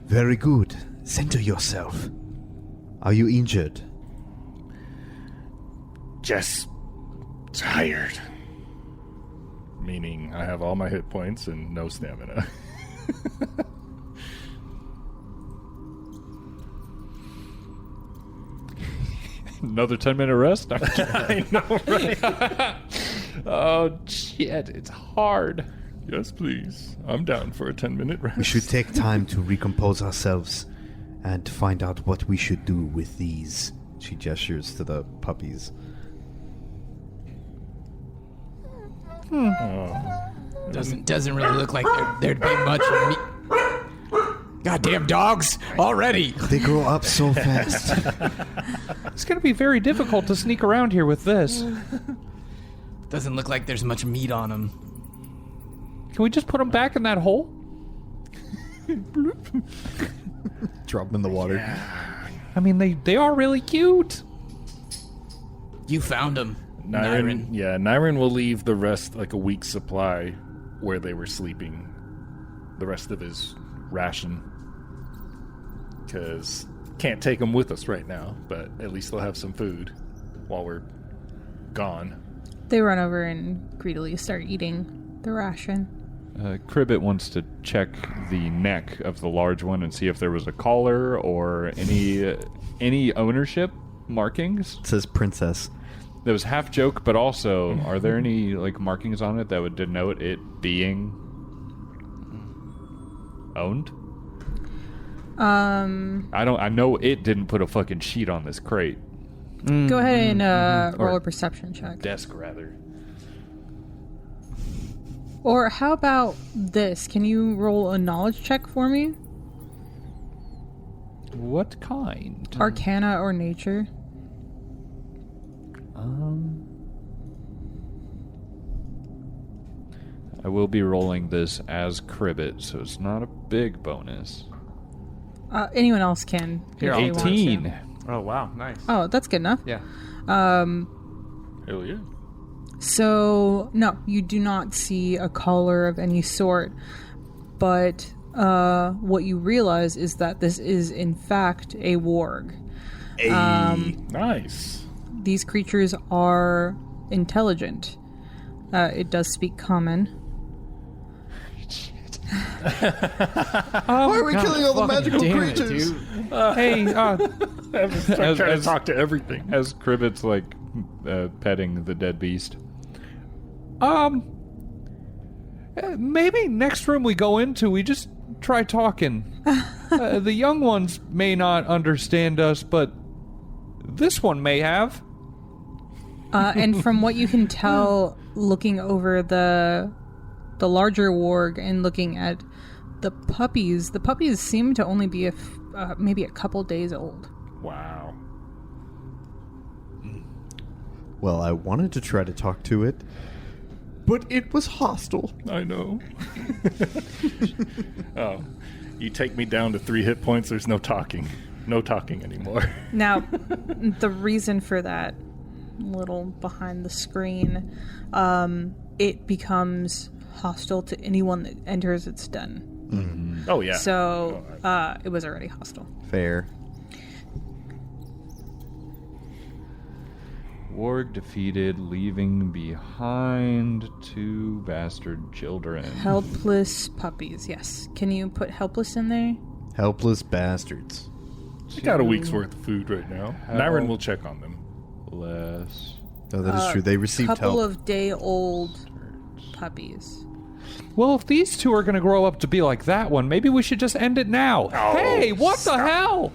Very good. Center yourself. Are you injured? Just tired. Meaning I have all my hit points and no stamina. Another 10-minute rest? I know, right? Oh, shit. It's hard. Yes, please. I'm down for a 10-minute rest. We should take time to recompose ourselves and find out what we should do with these. She gestures to the puppies. Doesn't really look like there'd be much meat. Goddamn dogs already. They grow up so fast. It's going to be very difficult to sneak around here with this. Doesn't look like there's much meat on them. Can we just put them back in that hole? Drop them in the water. I mean, they are really cute. You found them, Nyrin, yeah, Nyrin will leave the rest, like a week's supply, where they were sleeping. The rest of his ration. Because can't take them with us right now, but at least they'll have some food while we're gone. They run over and greedily start eating the ration. Cribbit wants to check the neck of the large one and see if there was a collar or any ownership markings. It says princess. That was half joke, but also, are there any like markings on it that would denote it being owned? I know it didn't put a fucking sheet on this crate. Go ahead and roll Or- a perception check. Desk, rather. Or how about this? Can you roll a knowledge check for me? What kind? Arcana or nature? I will be rolling this as Cribbit, so it's not a big bonus. Anyone else can. if Here, they I'll want to. 18. Oh, wow. Nice. Oh, that's good enough. Yeah. Hell yeah. So, no, you do not see a collar of any sort, but what you realize is that this is, in fact, a warg. Nice. These creatures are intelligent. It does speak common. Why are we killing all the magical creatures? Hey, I'm trying to as- talk to everything. as Cribbit's like petting the dead beast. Maybe next room we go into, we just try talking. The young ones may not understand us, but this one may have. And from what you can tell, looking over the larger warg and looking at the puppies seem to only be maybe a couple days old. Wow. Well, I wanted to try to talk to it, but it was hostile. I know. Oh, you take me down to 3 hit points, there's no talking. No talking anymore. Now, the reason for that, little behind the screen, it becomes hostile to anyone that enters its den. Oh, yeah. So, it was already hostile. Fair. Warg defeated, leaving behind 2 bastard children. Helpless puppies, yes. Can you put helpless in there? Helpless bastards. I got a week's worth of food right now. Nyrin will check on them. Less. Oh, that is true. They received Couple help. of day-old puppies. Well, if these 2 are going to grow up to be like that one, maybe we should just end it now. Hey, what the hell?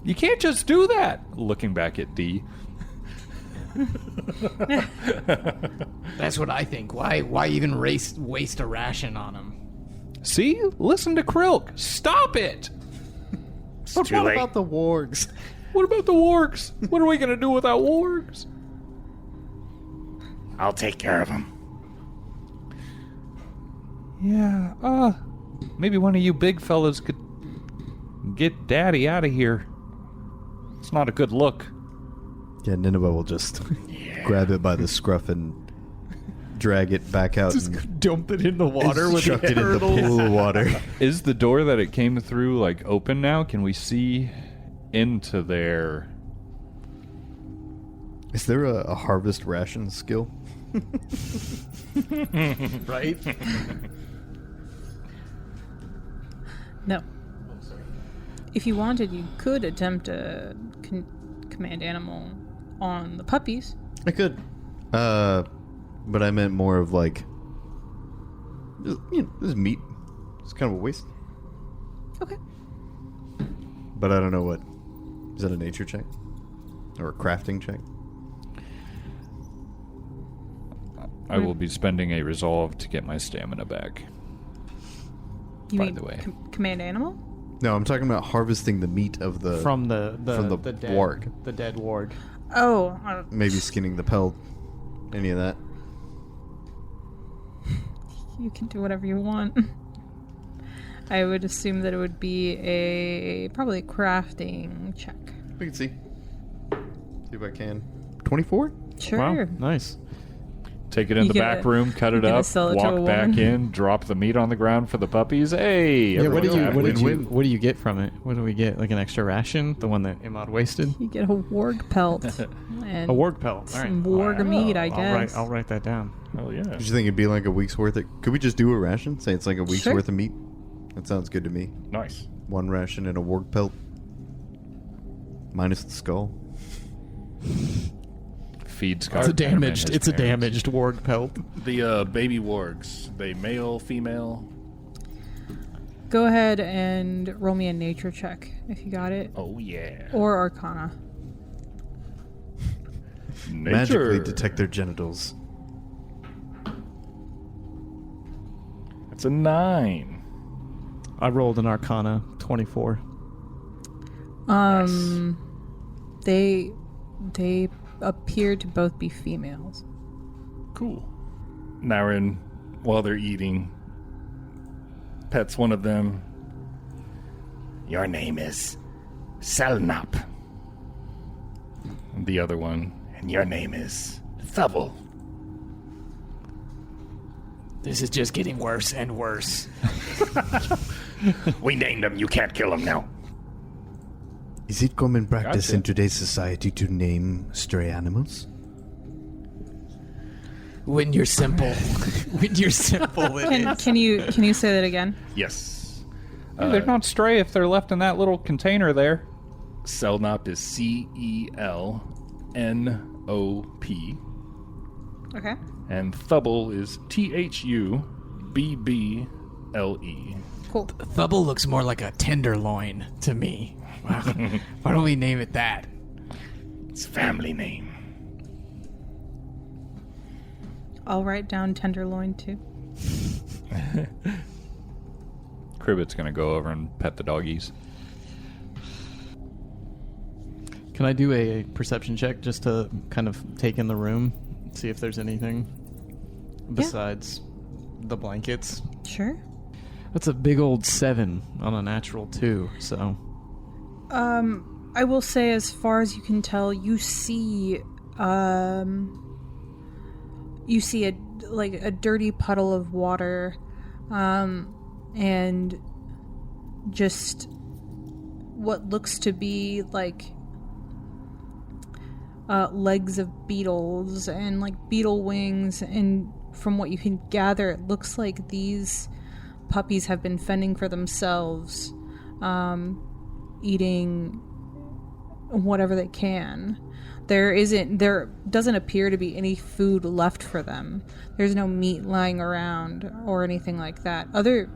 You can't just do that. Looking back at D. That's what I think. Why even waste a ration on them? See? Listen to Krilk. Stop it! But too what late. about the wargs? What about the wargs? What are we going to do without wargs? I'll take care of him. Yeah, maybe one of you big fellas could get Daddy out of here. It's not a good look. Yeah, Nineveh will just grab it by the scruff and drag it back out and Dump it in the water with chuck the it in the pool of water. Is the door that it came through, like, open now? Can we see into there? Is there a harvest ration skill? right? No. If you wanted, you could attempt a command animal on the puppies. I could. But I meant more of like, this is meat. It's kind of a waste. Okay. But I don't know what. Is that a nature check? Or a crafting check? I will be spending a resolve to get my stamina back. You By mean the way. command animal? No, I'm talking about harvesting the meat of the... From the dead warg. The dead warg. Oh. Maybe skinning the pelt. Any of that. You can do whatever you want. I would assume that it would be probably a crafting check. We can see. See if I can. 24? Sure. Wow, nice. Take it in You the gotta- back room, cut you it gotta up, sell it to a walk back woman. in, drop the meat on the ground for the puppies. Hey, Yeah, what everyone's happy. do you get from it? What do we get? Like an extra ration? The one that Imad wasted? You get a warg pelt. And A warg pelt. All right. some warg meat, I guess. I'll write that down. Oh yeah. Did you think it'd be like a week's worth of... Could we just do a ration? Say it's like a week's Sure. worth of meat? That sounds good to me. Nice. One ration and a warg pelt. Minus the skull. Feed Scott. It's a Venom and damaged. his It's a parents. damaged warg pelt. The baby wargs, they male, female? Go ahead and roll me a nature check if you got it. Oh, yeah. Or Arcana. Magically Nature. detect their genitals. It's a 9. I rolled an Arcana 24. They appear to both be females. Cool. Naren, while they're eating, pets one of them. Your name is Selnap, And the other one. and your name is Thubble. This is just getting worse and worse. We named him. You can't kill him now. Is it common practice Gotcha. in today's society to name stray animals? When you're simple. When you're simple, it is. Can you say that again? Yes. Hey, they're not stray if they're left in that little container there. Selnop is CELNOP. Okay. And Thubble is THUBBLE. Cool. Thubble looks more like a tenderloin to me. Wow. Why don't we name it that? It's a family name. I'll write down tenderloin too. Cribbit's gonna go over and pet the doggies. Can I do a perception check just to kind of take in the room, see if there's anything besides the blankets? Sure. That's a big old 7 on a natural 2, so... I will say, as far as you can tell, you see a dirty puddle of water, and just what looks to be like legs of beetles and like beetle wings, and from what you can gather, it looks like these puppies have been fending for themselves, eating whatever they can. There doesn't appear to be any food left for them. There's no meat lying around or anything like that. Other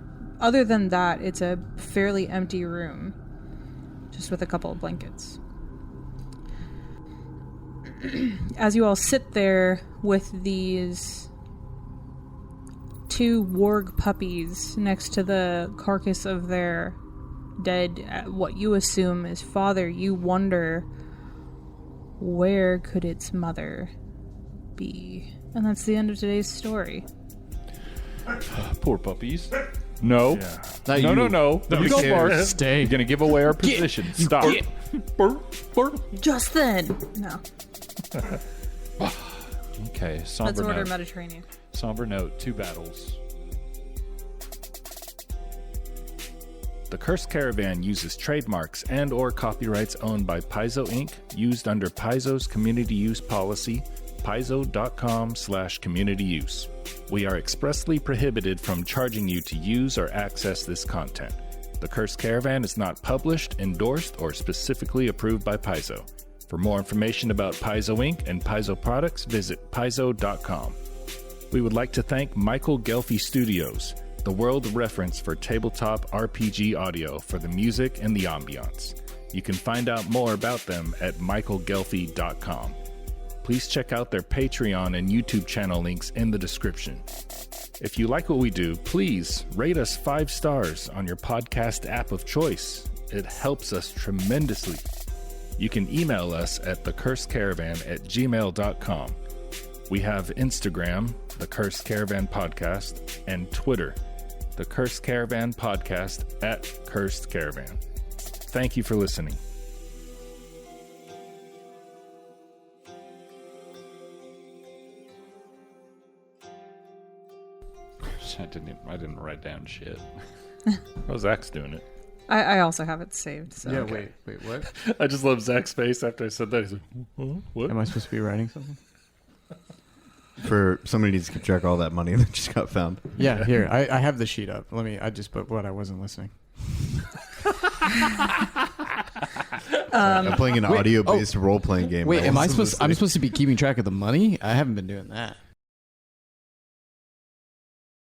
than that, it's a fairly empty room, just with a couple of blankets. As you all sit there with these 2 warg puppies next to the carcass of their dead, what you assume is father, you wonder, where could its mother be? And that's the end of today's story. Poor puppies. No. Not No, you. no, no. You don't bark. Stay. You're gonna give away our position. Stop. Just then! No. Okay, Let's somber order note. Mediterranean. Somber note, 2 battles. The Cursed Caravan uses trademarks and or copyrights owned by Paizo Inc., used under Paizo's community use policy, paizo.com/community use. We are expressly prohibited from charging you to use or access this content. The Cursed Caravan is not published, endorsed, or specifically approved by Paizo. For more information about Paizo Inc. and Paizo products, visit paizo.com. We would like to thank Michael Ghelfi Studios, the world reference for tabletop RPG audio, for the music and the ambiance. You can find out more about them at michaelghelfi.com. Please check out their Patreon and YouTube channel links in the description. If you like what we do, please rate us 5 stars on your podcast app of choice. It helps us tremendously. You can email us at thecursedcaravan@gmail.com. We have Instagram, The Cursed Caravan Podcast, and Twitter, The Cursed Caravan Podcast @Cursed Caravan. Thank you for listening. I didn't write down shit. Oh, Zach's doing it. I also have it saved. So. Yeah, wait, what? I just love Zach's face after I said that. He's like, huh? What? Am I supposed to be writing something? For somebody needs to keep track of all that money that just got found. Yeah, here. I have the sheet up. I just put what I wasn't listening. I'm playing an audio-based role-playing game. Wait, I am I wasn't supposed? I'm supposed to be keeping track of the money? I haven't been doing that.